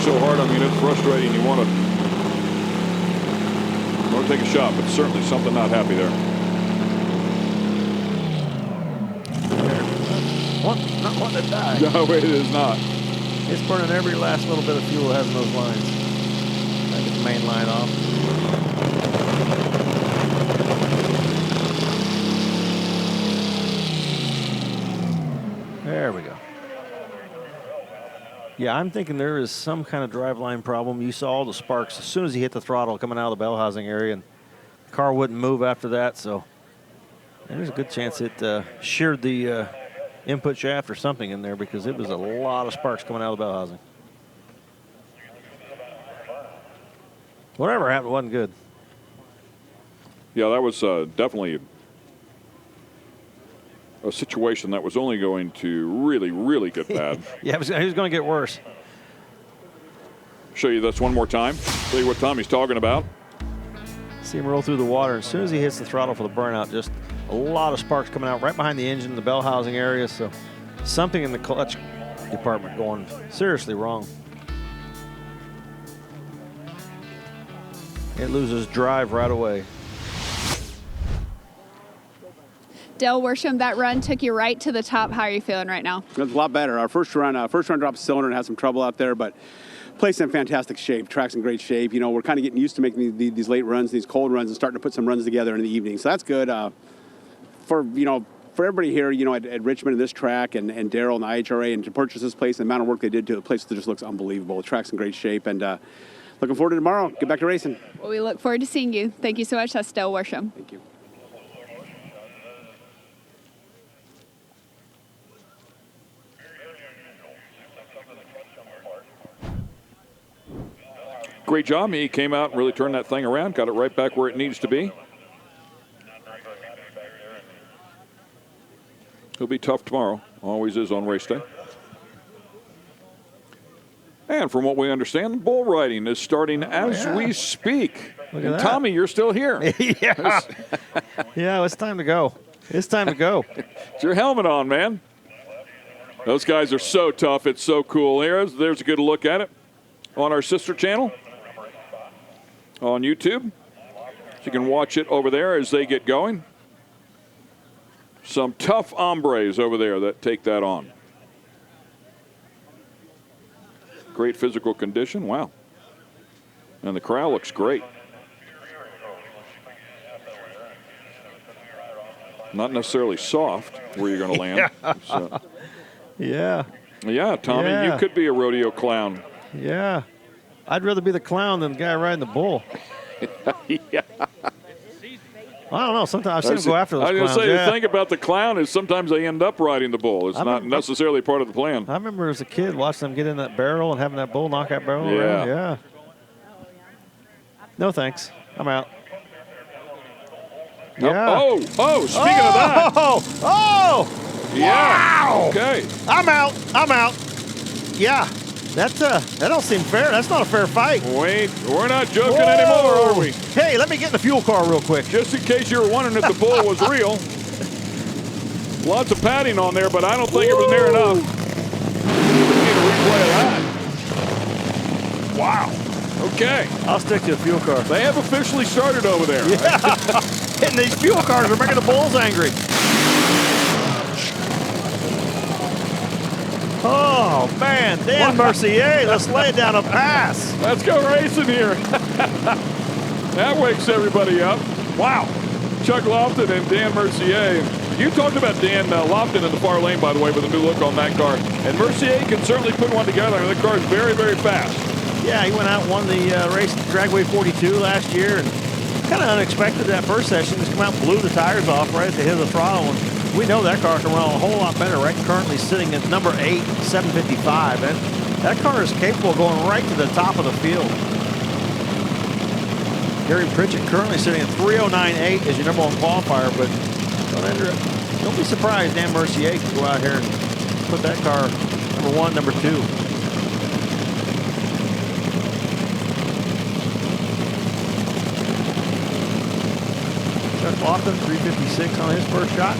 so hard. I mean, it's frustrating. You want to take a shot, but certainly something not happy there. Not one to die. No, it is not. It's burning every last little bit of fuel it has in those lines. I get the main line off. There we go. Yeah, I'm thinking there is some kind of driveline problem. You saw all the sparks as soon as he hit the throttle coming out of the bell housing area, and the car wouldn't move after that. So there's a good chance it sheared the input shaft or something in there, because it was a lot of sparks coming out of the bell housing. Whatever happened wasn't good. Yeah, that was definitely a situation that was only going to really, really get bad. Yeah, it was going to get worse. Show you this one more time. Show you what Tommy's talking about. See him roll through the water. As soon as he hits the throttle for the burnout, just a lot of sparks coming out right behind the engine, the bell housing area. So something in the clutch department going seriously wrong. It loses drive right away. Dale Worsham, that run took you right to the top. How are you feeling right now? It's a lot better. Our first run dropped a cylinder and had some trouble out there, but place in fantastic shape. Track's in great shape. You know, we're kind of getting used to making these late runs, these cold runs, and starting to put some runs together in the evening. So that's good. For everybody here, at Richmond and this track and Darrell and the IHRA, and to purchase this place, the amount of work they did to the place just looks unbelievable. The track's in great shape, and looking forward to tomorrow. Get back to racing. Well, we look forward to seeing you. Thank you so much. That's Dale Worsham. Thank you. Great job. He came out and really turned that thing around, got it right back where it needs to be. He'll be tough tomorrow. Always is on race day. And from what we understand, bull riding is starting as we speak. Look at And that. Tommy, you're still here. Yeah. Yeah, it's time to go. It's time to go. Get your helmet on, man. Those guys are so tough. It's so cool. There's a good look at it on our sister channel on YouTube. So you can watch it over there as they get going. Some tough hombres over there that take that on. Great physical condition. Wow. And the corral looks great. Not necessarily soft where you're going to land. Yeah. So. Yeah. Yeah, Tommy, Yeah. you could be a rodeo clown. Yeah. I'd rather be the clown than the guy riding the bull. Yeah. I don't know. Sometimes I've seen him go after those I was clowns. going to say, Yeah. the thing about the clown is sometimes they end up riding the bull. It's not necessarily part of the plan. I remember as a kid watching them get in that barrel and having that bull knock that barrel Yeah. around. Yeah. No thanks. I'm out. Yeah. Oh, speaking of that. Oh! Yeah. Wow! Okay. I'm out. Yeah. That don't seem fair. That's not a fair fight. Wait, we're not joking anymore, are we? Hey, let me get in the fuel car real quick. Just in case you were wondering if the bull was real. Lots of padding on there, but I don't think it was near enough. We need a replay of that. Wow. Okay. I'll stick to the fuel car. They have officially started over there. Yeah. And these fuel cars are making the bulls angry. Oh, man. Dan Mercier, let's lay down a pass. Let's go racing here. That wakes everybody up. Wow. Chuck Lofton and Dan Mercier. You talked about Dan Lofton in the far lane, by the way, with a new look on that car. And Mercier can certainly put one together. I mean, the car is very, very fast. Yeah, he went out and won the race at Dragway 42 last year. And kind of unexpected that first session. Just come out and blew the tires off right at the hit of the throttle. And we know that car can run a whole lot better. Right, currently sitting at number 8, 755. And that car is capable of going right to the top of the field. Gary Pritchett currently sitting at 309.8 as your number 1 qualifier, but don't be surprised Dan Mercier can go out here and put that car number 1, number 2. Chuck Lofton, 356 on his first shot.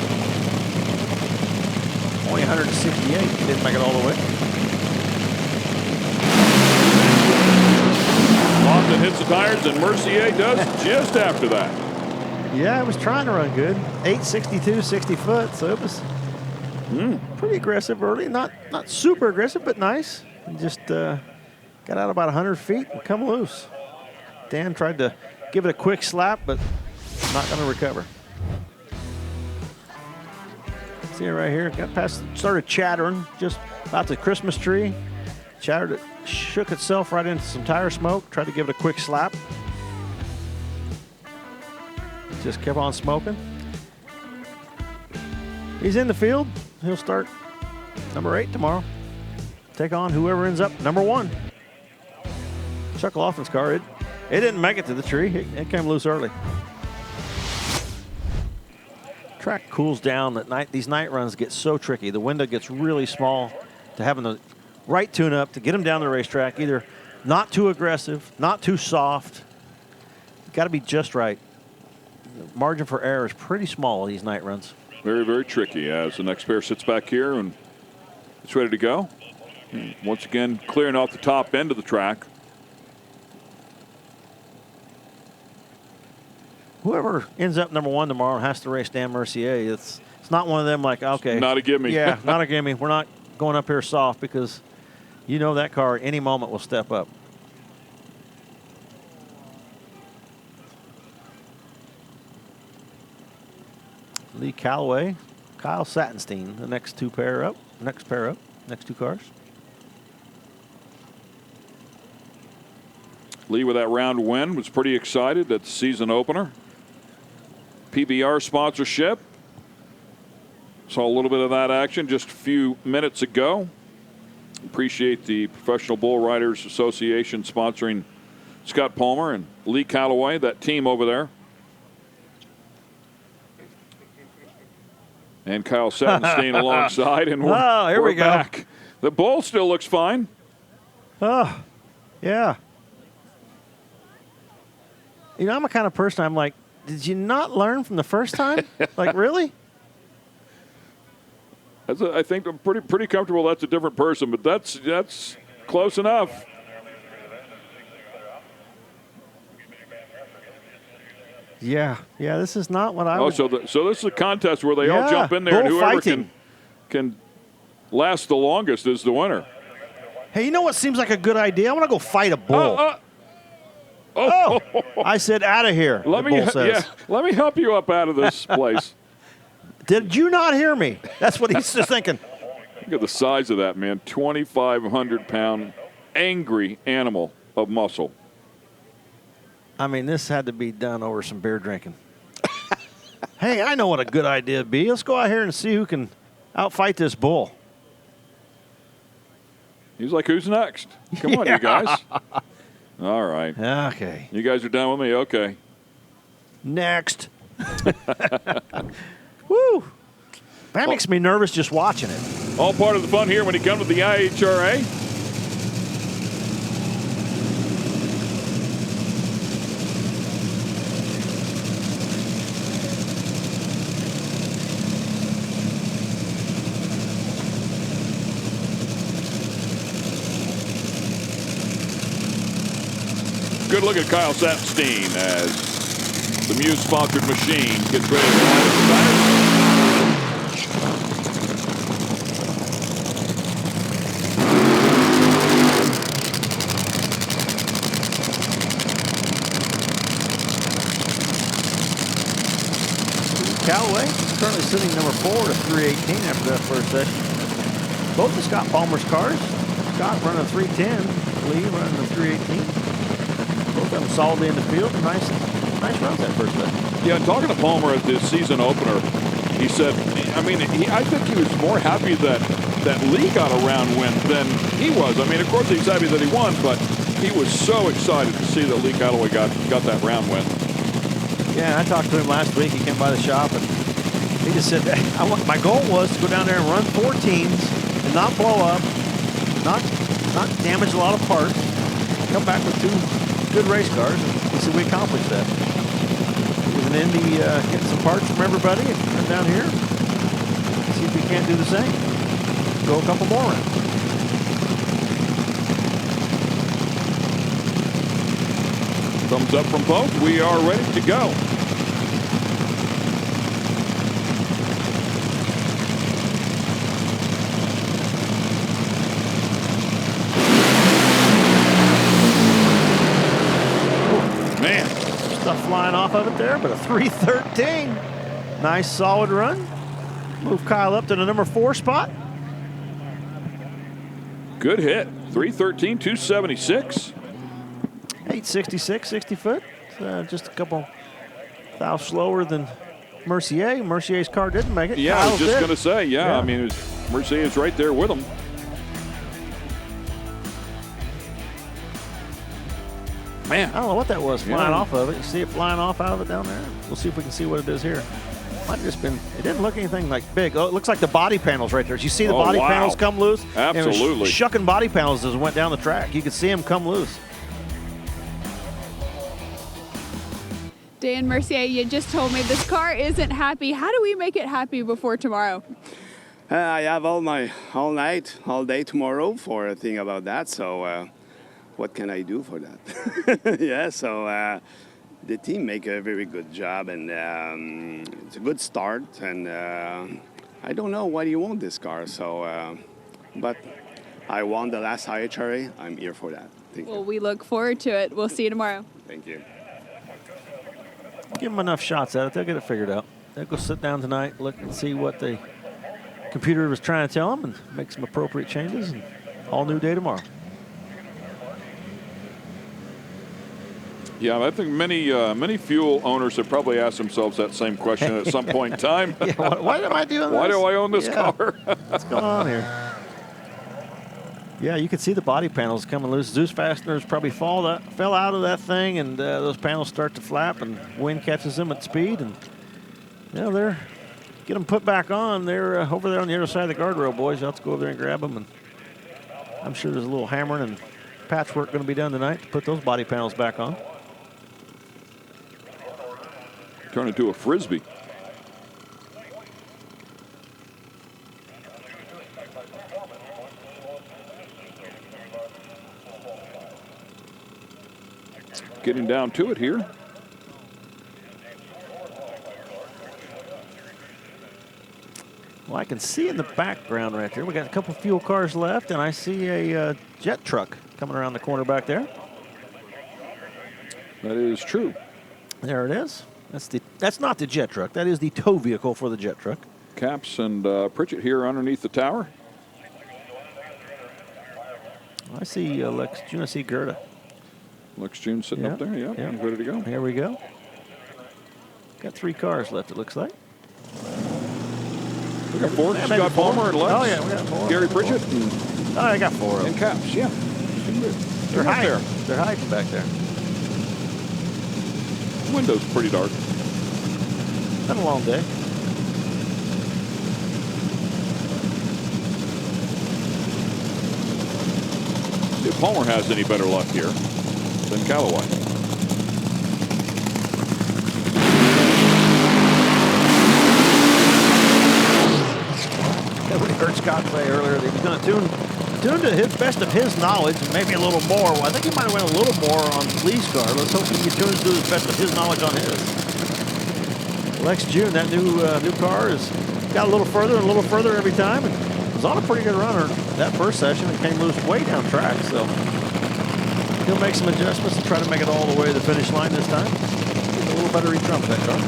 Only 168, didn't make it all the way. Lofton hits the tires, and Mercier does just after that. Yeah, it was trying to run good. 862, 60 foot, so it was pretty aggressive early. Not super aggressive, but nice. And just got out about 100 feet and come loose. Dan tried to give it a quick slap, but not going to recover. See it right here. Got past, started chattering just about the Christmas tree. Chattered it, shook itself right into some tire smoke. Tried to give it a quick slap. Just kept on smoking. He's in the field. He'll start number 8 tomorrow. Take on whoever ends up number 1. Chuck Laughlin's car, it didn't make it to the tree. It came loose early. Track cools down at night. These night runs get so tricky. The window gets really small to having the right tune-up to get them down the racetrack. Either not too aggressive, not too soft. Got to be just right. The margin for error is pretty small these night runs. Very, very tricky as the next pair sits back here and it's ready to go. Once again, clearing off the top end of the track. Whoever ends up number 1 tomorrow has to race Dan Mercier. It's not one of them like, okay. Not a gimme. Yeah, not a gimme. We're not going up here soft because you know that car at any moment will step up. Lee Calloway, Kyle Sattenstein, the next pair up, next two cars. Lee with that round win was pretty excited at the season opener. PBR sponsorship. Saw a little bit of that action just a few minutes ago. Appreciate the Professional Bull Riders Association sponsoring Scott Palmer and Lee Calloway, that team over there. And Kyle Sattenstein alongside, and here we go. back. The bull still looks fine. Oh, yeah. You know, I'm a kind of person, I'm like, did you not learn from the first time? Like, really? I think I'm pretty comfortable that's a different person, but that's close enough. Yeah, this is not what I would... So this is a contest where they all jump in there, and whoever can last the longest is the winner. Hey, you know what seems like a good idea? I want to go fight a bull. I said out of here, let me help you up out of this place. Did you not hear me? That's what he's just thinking. Look at the size of that, man. 2,500-pound angry animal of muscle. I mean, this had to be done over some beer drinking. Hey, I know what a good idea would be. Let's go out here and see who can outfight this bull. He's like, who's next? Come on, you guys. All right. Okay. You guys are done with me? Okay. Next. Woo. That makes me nervous just watching it. All part of the fun here when you come to the IHRA. Good look at Kyle Sattenstein as the Muse-sponsored machine gets ready to line up the tires. Callaway currently sitting number 4 to 318 after that first session. Both of Scott Palmer's cars. Scott running a 310, Lee running a 318. Both of them solidly in the field. Nice runs that first session. Yeah, talking to Palmer at the season opener, he said, I think he was more happy that Lee got a round win than he was. I mean, of course he's happy that he won, but he was so excited to see that Lee Calloway got that round win. Yeah, I talked to him last week. He came by the shop, and he just said, my goal was to go down there and run 14s and not blow up, not damage a lot of parts, come back with 2 good race cars, and he said we accomplished that. It was an Indy getting some parts from everybody and come down here, see if we can't do the same. Go a couple more. 1 rounds. 1 Thumbs up from both. We are ready to go. Man, stuff flying off of it there, but a 313. Nice solid run. Move Kyle up to the number 4 spot. Good hit. 313, 276. 866, 60 foot. Just a couple thou slower than Mercier. Mercier's car didn't make it. Yeah, Kyle's I was just did. going to say, yeah. I mean, Mercier's right there with him. Man. I don't know what that was flying off of it. You see it flying off out of it down there? We'll see if we can see what it is here. Might have just been, it didn't look anything like big. Oh, it looks like the body panels right there. You see the body panels come loose? Absolutely. And it was shucking body panels as it went down the track. You could see them come loose. Dan Mercier, you just told me this car isn't happy. How do we make it happy before tomorrow? I have all night, all day tomorrow for a thing about that. So what can I do for that? Yeah, so the team make a very good job, and it's a good start. And I don't know why you want this car, so but I won the last IHRA. I'm here for that. Thank you. Well, we look forward to it. We'll see you tomorrow. Thank you. Give them enough shots at it. They'll get it figured out. They'll go sit down tonight, look and see what the computer was trying to tell them and make some appropriate changes. And all new day tomorrow. Yeah, I think many fuel owners have probably asked themselves that same question at some point in time. Yeah, why am I doing this? Why do I own this car? What's going on here? Yeah, you can see the body panels coming loose. Zeus fasteners probably fell out of that thing, and those panels start to flap, and wind catches them at speed. And they're get them put back on. They're over there on the other side of the guardrail, boys. You'll have to go over there and grab them. And I'm sure there's a little hammering and patchwork going to be done tonight to put those body panels back on. Turn into a Frisbee. Getting down to it here. Well, I can see in the background right there, we got a couple fuel cars left, and I see a jet truck coming around the corner back there. That is true. There it is. That's not the jet truck. That is the tow vehicle for the jet truck. Caps and Pritchett here underneath the tower. I see Lex June. I see Gerda. Lex June sitting up there. Yeah, he's ready to go. Here we go. Got 3 cars left, it looks like. We got 4. Yeah, Scott Palmer and Lex. Oh, yeah, we got 4. Gary Pritchett. Oh, I got 4 of them. And Caps, yeah. They're hiding. They're hiding back there. Window's pretty dark. Been a long day. See if Palmer has any better luck here than Callaway. We heard Scott say earlier that he's going to tune to his best of his knowledge and maybe a little more. Well, I think he might have went a little more on Lee's car. Let's hope he tunes to his best of his knowledge on his. Lex June, that new car has got a little further and a little further every time, and was on a pretty good runner that first session and came loose way down track. So he'll make some adjustments to try to make it all the way to the finish line this time. Get a little better each trump that car.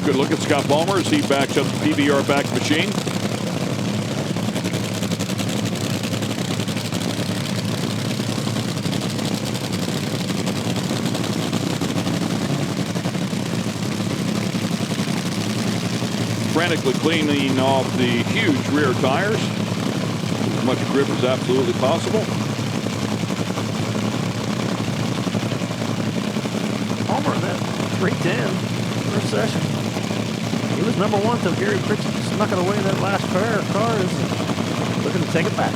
Good look at Scott Palmer as he backs up the PBR back machine. Frantically cleaning off the huge rear tires. As much grip as absolutely possible. Palmer in that 310 first session. He was number 1 till Gary Pritchett snuck it away in that last pair of cars. Looking to take it back.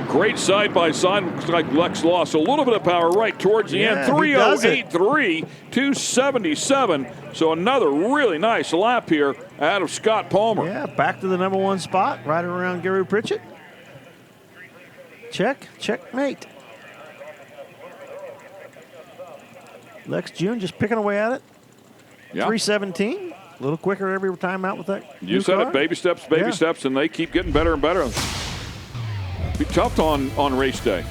Great Right side by side. Looks like Lex lost a little bit of power right towards the end. 3:08.3, 277. So another really nice lap here out of Scott Palmer. Yeah, back to the number 1 spot, right around Gary Pritchett. Checkmate. Lex June just picking away at it. Yeah. 3:17. A little quicker every time out with that. You said it, baby steps, and they keep getting better and better. Be tough on race day.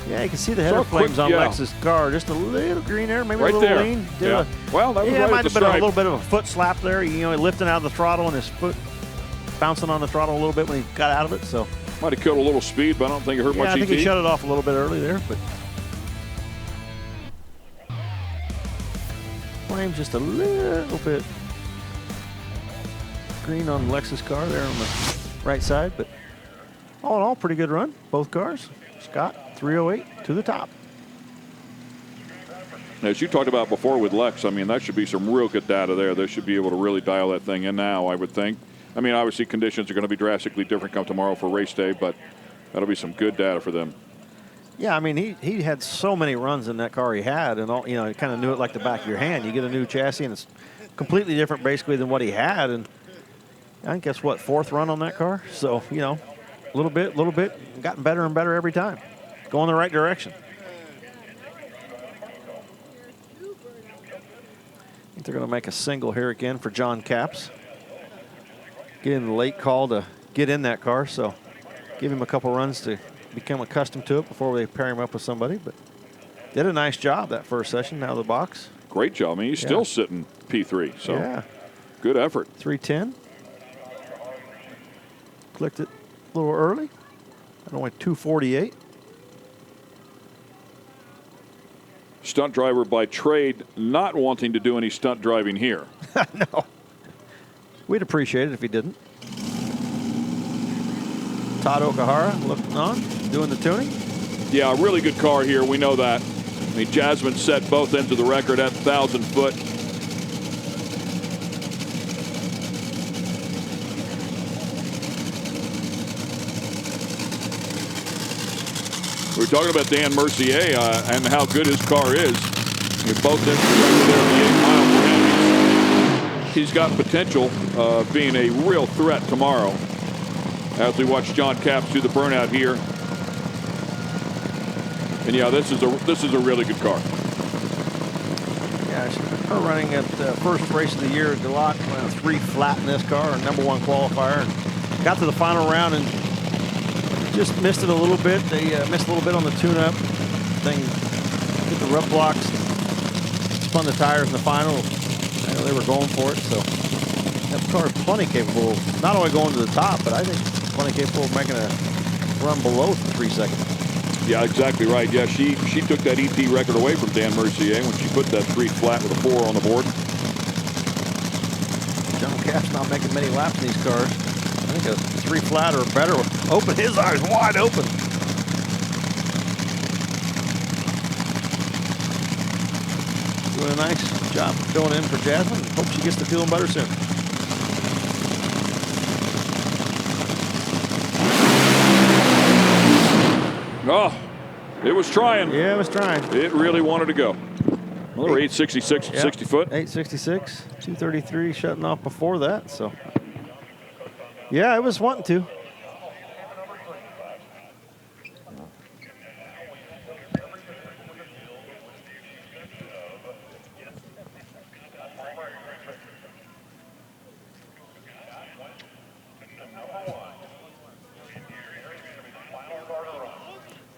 Yeah, you can see the header flames on Lex's car. Just a little green there, maybe right a little there. lean. Well, that was right might at have the been a stripe. little bit of a foot slap there. You know, lifting out of the throttle and his foot bouncing on the throttle a little bit when he got out of it. So might have killed a little speed, but I don't think it hurt much. I think he shut it off a little bit early there, but flames just a little bit green on Lex's car there on the right side, but all in all, pretty good run, both cars. Scott, 3:08 to the top. As you talked about before with Lex, I mean, that should be some real good data there. They should be able to really dial that thing in now, I would think. I mean, obviously conditions are going to be drastically different come tomorrow for race day, but that'll be some good data for them. Yeah, I mean, he had so many runs in that car he had, and all, you know, he kind of knew it like the back of your hand. You get a new chassis, and it's completely different basically than what he had, and I think that's what, 4th run on that car? So, you know, a little bit, gotten better and better every time. Going the right direction. I think they're going to make a single here again for John Capps. Getting the late call to get in that car, so give him a couple runs to become accustomed to it before they pair him up with somebody. But did a nice job that first session out of the box. Great job. I mean, he's still sitting P3, so good effort. 3:10. Clicked it a little early. I don't want 2:48. Stunt driver by trade, not wanting to do any stunt driving here. No. We'd appreciate it if he didn't. Todd Okahara looking on, doing the tuning. Yeah, a really good car here. We know that. I mean, Jasmine set both ends of the record at 1,000 foot. We were talking about Dan Mercier and how good his car is. With both ends of the record there at the 8 mile for him. He's got potential of being a real threat tomorrow. As we watch John Capps do the burnout here. And yeah, this is a really good car. Yeah, her running at the first race of the year at Galot, 3 flat in this car, number 1 qualifier, and got to the final round and just missed it a little bit. They missed a little bit on the tune-up. Thing hit the rub blocks, spun the tires in the final. I know they were going for it, so that car is plenty capable of not only going to the top, but I think plenty capable of making a run below 3 seconds. Yeah, exactly right. Yeah, she took that ET record away from Dan Mercier when she put that 3 flat with a 4 on the board. John Capps not making many laps in these cars. I think a 3 flat or better would open his eyes wide open. Doing a nice job filling in for Jasmine. Hope she gets to feeling better soon. Oh, it was trying. Yeah, it was trying. It really wanted to go. Well, they were 866 at 60 foot. 866, 233 shutting off before that. So, yeah, it was wanting to.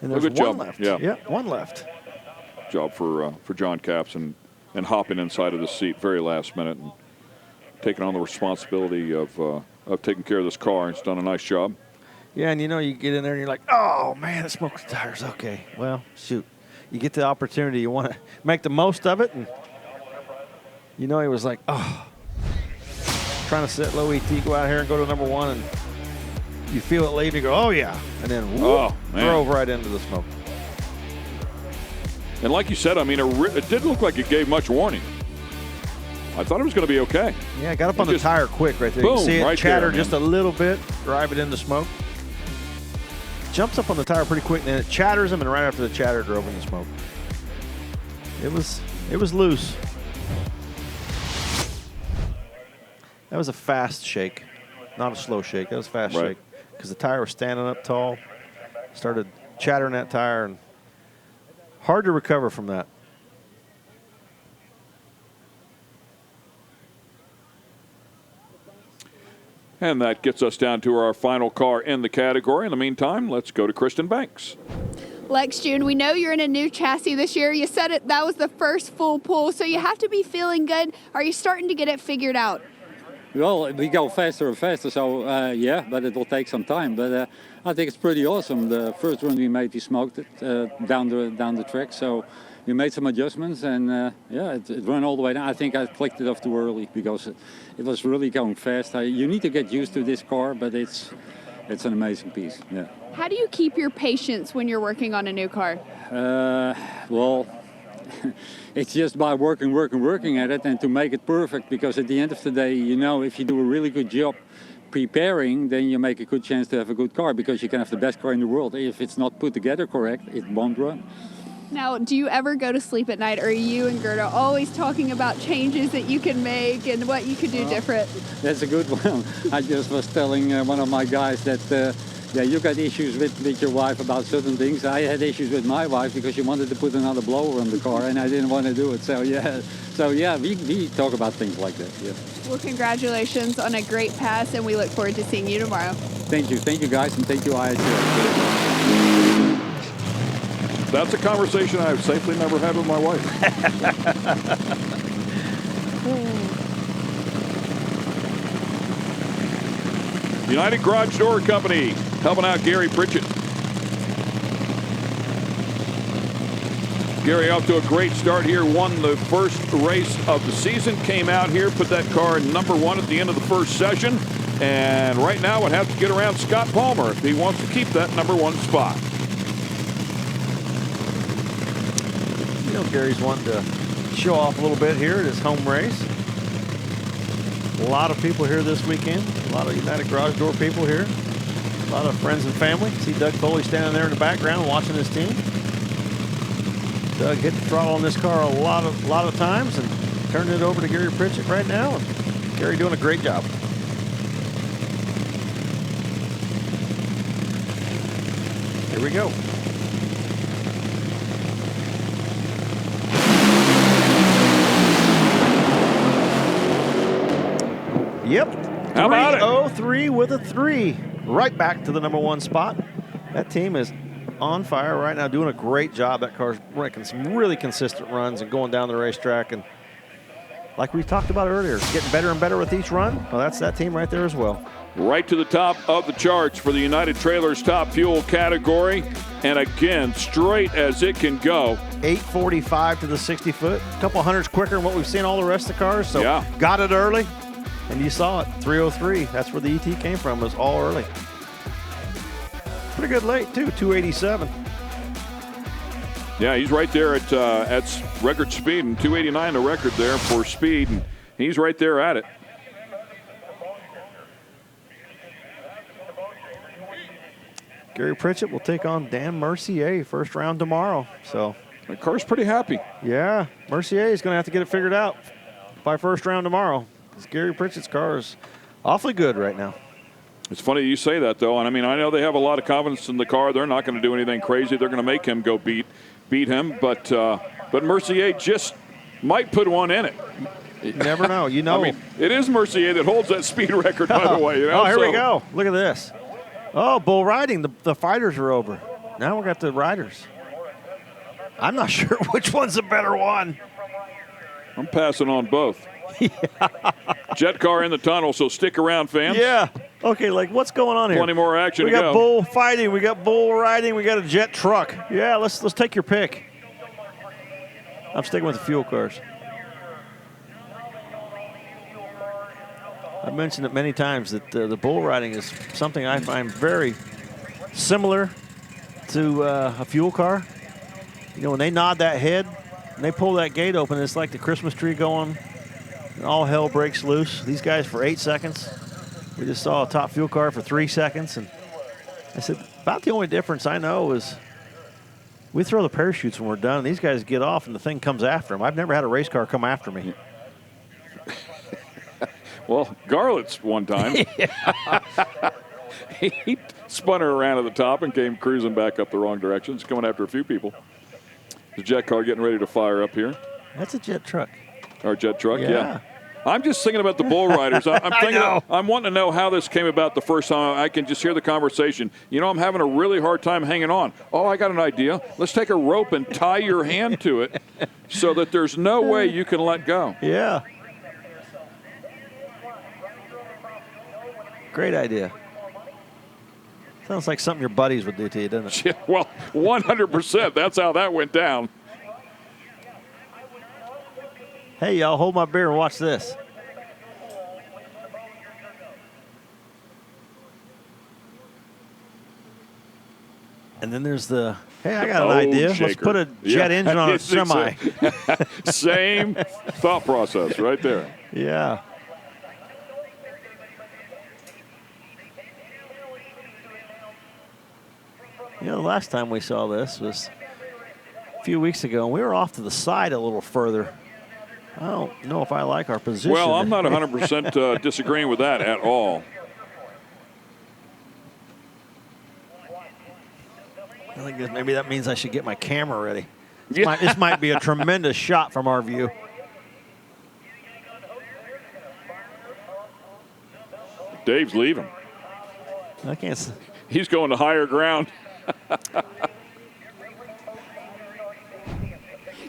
And there's good one job. left. Yeah. Yep, one left. Job for John Capps and hopping inside of the seat very last minute and taking on the responsibility of taking care of this car. He's done a nice job. Yeah, and you know, you get in there and you're like, oh, man, it smokes the tires. Okay, well, shoot. You get the opportunity. You want to make the most of it. And, you know, he was like, oh, trying to set low ET, go out here and go to number 1. And you feel it leave, you go, oh, yeah. And then, whoop, drove right into the smoke. And like you said, I mean, it didn't look like it gave much warning. I thought it was going to be okay. Yeah, got up on the tire quick right there. Boom, you can see it right chatter there, just a little bit, drive it into smoke. jumps up on the tire pretty quick, and then it chatters him, and right after the chatter, drove in the smoke. It was loose. That was a fast shake, not a slow shake. That was a fast shake because the tire was standing up tall. Started chattering that tire, and hard to recover from that. And that gets us down to our final car in the category. In the meantime, let's go to Kristen Banks. Lex June, we know you're in a new chassis this year. You said it, that was the first full pull, so you have to be feeling good. Are you starting to get it figured out? Well, we go faster and faster, so yeah, but it will take some time. But I think it's pretty awesome. The first run we made, we smoked it down the track, so we made some adjustments, and yeah, it ran all the way down. I think I clicked it off too early because it was really going fast. You need to get used to this car, but it's an amazing piece. Yeah. How do you keep your patience when you're working on a new car? Well, it's just by working at it and to make it perfect, because at the end of the day, you know, if you do a really good job preparing, then you make a good chance to have a good car, because you can have the best car in the world. If it's not put together correct, it won't run. Now, do you ever go to sleep at night, or are you and Gerda always talking about changes that you can make and what you could do different? That's a good one. I just was telling one of my guys that yeah, you got issues with your wife about certain things. I had issues with my wife because she wanted to put another blower on the car, and I didn't want to do it. So yeah, we talk about things like that. Yeah. Well, congratulations on a great pass, and we look forward to seeing you tomorrow. Thank you guys, and thank you IHRA. That's a conversation I've safely never had with my wife. United Garage Door Company helping out Gary Pritchett. Gary off to a great start here, won the first race of the season, came out here, put that car in #1 at the end of the first session, and right now would have to get around Scott Palmer if he wants to keep that #1 spot. You know, Gary's wanting to show off a little bit here at his home race. A lot of people here this weekend. A lot of United Garage Door people here. A lot of friends and family. See Doug Foley standing there in the background watching his team. Doug hit the throttle on this car a lot of times and turning it over to Gary Pritchett right now. And Gary doing a great job. Here we go. Yep. How about it? 303 with a 3. Right back to the #1 spot. That team is on fire right now, doing a great job. That car's making some really consistent runs and going down the racetrack. And like we talked about earlier, getting better and better with each run. Well, that's that team right there as well. Right to the top of the charts for the United Trailers Top Fuel category. And again, straight as it can go. 845 to the 60 foot. A couple hundreds quicker than what we've seen all the rest of the cars. So yeah, got it early. And you saw it, 303. That's where the ET came from, was all early. Pretty good late, too, 287. Yeah, he's right there at record speed, and 289 the record there for speed, and he's right there at it. Gary Pritchett will take on Dan Mercier first round tomorrow. So the car's pretty happy. Yeah, Mercier is going to have to get it figured out by first round tomorrow. Gary Pritchett's car is awfully good right now. It's funny you say that, though. And I mean, I know they have a lot of confidence in the car. They're not going to do anything crazy. They're going to make him go beat him. But Mercier just might put one in it. You never know. You know. I mean, it is Mercier that holds that speed record, by the way. You know? Oh, here we go. Look at this. Oh, bull riding. The fighters are over. Now we got the riders. I'm not sure which one's the better one. I'm passing on both. Yeah. Jet car in the tunnel, so stick around, fans. Yeah. Okay, like what's going on here? Plenty more action We to got go. bull fighting, we got bull riding, we got a jet truck. Yeah, let's take your pick. I'm sticking with the fuel cars. I've mentioned it many times that the bull riding is something I find very similar to a fuel car. You know, when they nod that head and they pull that gate open, it's like the Christmas tree going. And all hell breaks loose. These guys for 8 seconds. We just saw a top fuel car for 3 seconds. And I said, About the only difference I know is we throw the parachutes when we're done. These guys get off, and the thing comes after them. I've never had a race car come after me. Well, Garlett's one time. He spun her around at the top and came cruising back up the wrong direction. It's coming after a few people. The jet car getting ready to fire up here. That's a jet truck. Our jet truck, Yeah. I'm just thinking about the bull riders. I'm thinking. I'm wanting to know how this came about the first time. I can just hear the conversation. I'm having a really hard time hanging on. Oh, I got an idea. Let's take a rope and tie your hand to it so that there's no way you can let go. Yeah. Great idea. Sounds like something your buddies would do to you, doesn't it? Yeah, well, 100%. That's how that went down. Hey, y'all, hold my beer and watch this. And then there's the, hey, I got an idea. Shaker. Let's put a jet engine on a semi. Same thought process right there. Yeah. The last time we saw this was a few weeks ago, and we were off to the side a little further. I don't know if I like our position. Well, I'm not 100% disagreeing with that at all. I think maybe that means I should get my camera ready. This might be a tremendous shot from our view. Dave's leaving. I can't see. He's going to higher ground.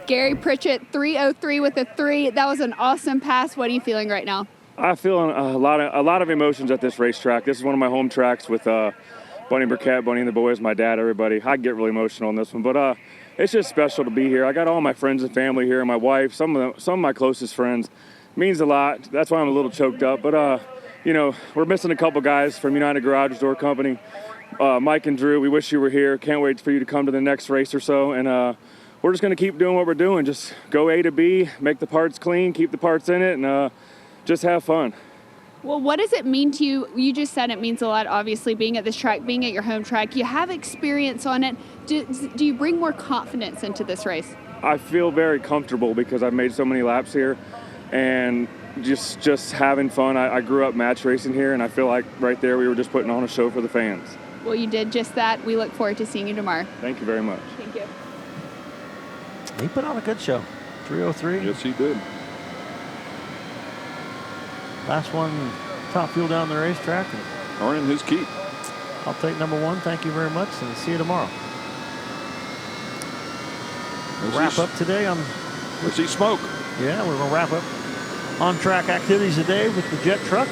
Gary Pritchett, 3:03 with a 3. That was an awesome pass. What are you feeling right now? I feel a lot of emotions at this racetrack. This is one of my home tracks with Bunny Burkett, Bunny and the boys, my dad, everybody. I get really emotional on this one, but it's just special to be here. I got all my friends and family here, my wife, some of my closest friends. It means a lot. That's why I'm a little choked up. But we're missing a couple guys from United Garage Door Company. Mike and Drew, we wish you were here. Can't wait for you to come to the next race or so. And we're just going to keep doing what we're doing. Just go A to B, make the parts clean, keep the parts in it, and just have fun. Well, what does it mean to you? You just said it means a lot, obviously, being at this track, being at your home track. You have experience on it. Do you bring more confidence into this race? I feel very comfortable because I've made so many laps here, and just having fun. I grew up match racing here, and I feel like right there we were just putting on a show for the fans. Well, you did just that. We look forward to seeing you tomorrow. Thank you very much. Thank you. He put on a good show. 3:03. Yes, he did. Last one, top fuel down the racetrack. Earning his keep. I'll take number 1. Thank you very much, and see you tomorrow. We'll wrap up today on. Let's see smoke. Yeah, we're going to wrap up on-track activities today with the jet truck.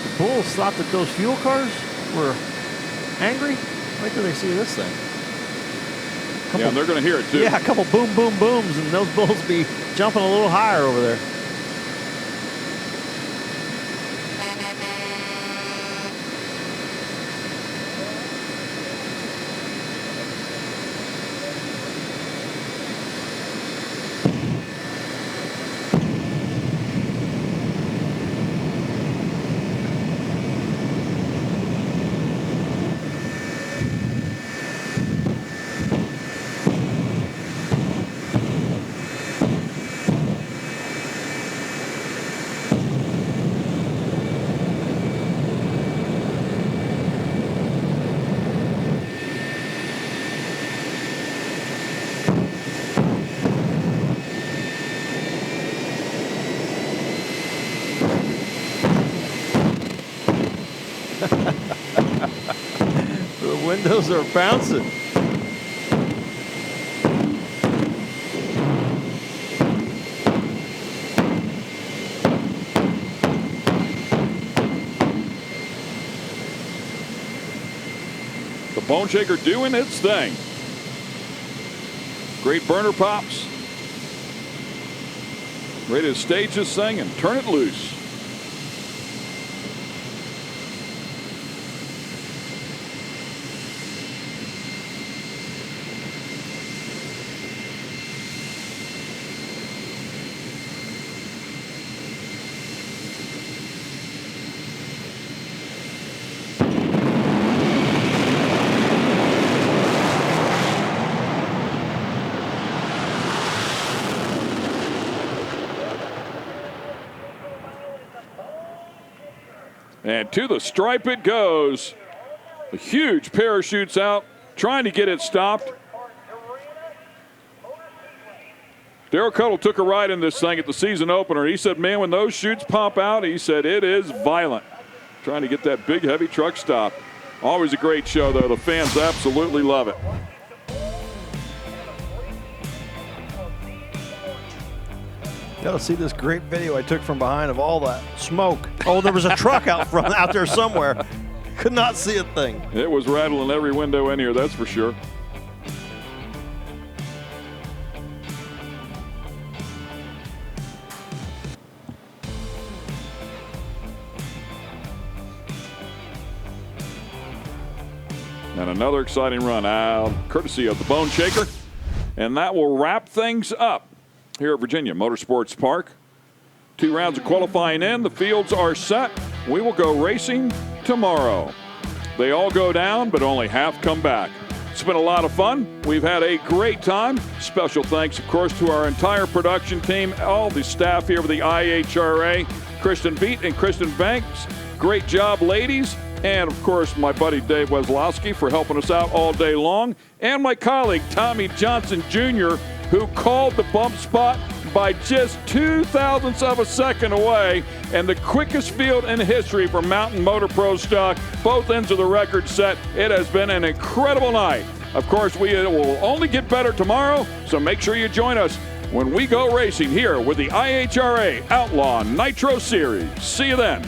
The Bulls thought that those fuel cars were angry. Wait till they see this thing. Yeah, they're going to hear it too. Yeah, a couple boom, boom, booms, and those bulls be jumping a little higher over there. The windows are bouncing. The Bone Shaker doing its thing. Great burner pops. Ready to stage this thing and turn it loose. And to the stripe it goes. A huge parachutes out, trying to get it stopped. Darrell Cuddle took a ride in this thing at the season opener. He said, man, when those chutes pop out, he said, it is violent. Trying to get that big, heavy truck stopped. Always a great show, though. The fans absolutely love it. Got to see this great video I took from behind of all that smoke. Oh, there was a truck out front, out there somewhere. Could not see a thing. It was rattling every window in here, that's for sure. And another exciting run out, courtesy of the Bone Shaker. And that will wrap things up here at Virginia Motorsports Park. 2 rounds of qualifying in. The fields are set. We will go racing tomorrow. They all go down, but only half come back. It's been a lot of fun. We've had a great time. Special thanks, of course, to our entire production team, all the staff here with the IHRA, Kristen Beat and Kristen Banks. Great job, ladies. And, of course, my buddy Dave Weslowski for helping us out all day long. And my colleague, Tommy Johnson Jr., who called the bump spot by just 0.02 of a second away. And the quickest field in history for Mountain Motor Pro stock. Both ends of the record set. It has been an incredible night. Of course, we will only get better tomorrow, so make sure you join us when we go racing here with the IHRA Outlaw Nitro Series. See you then.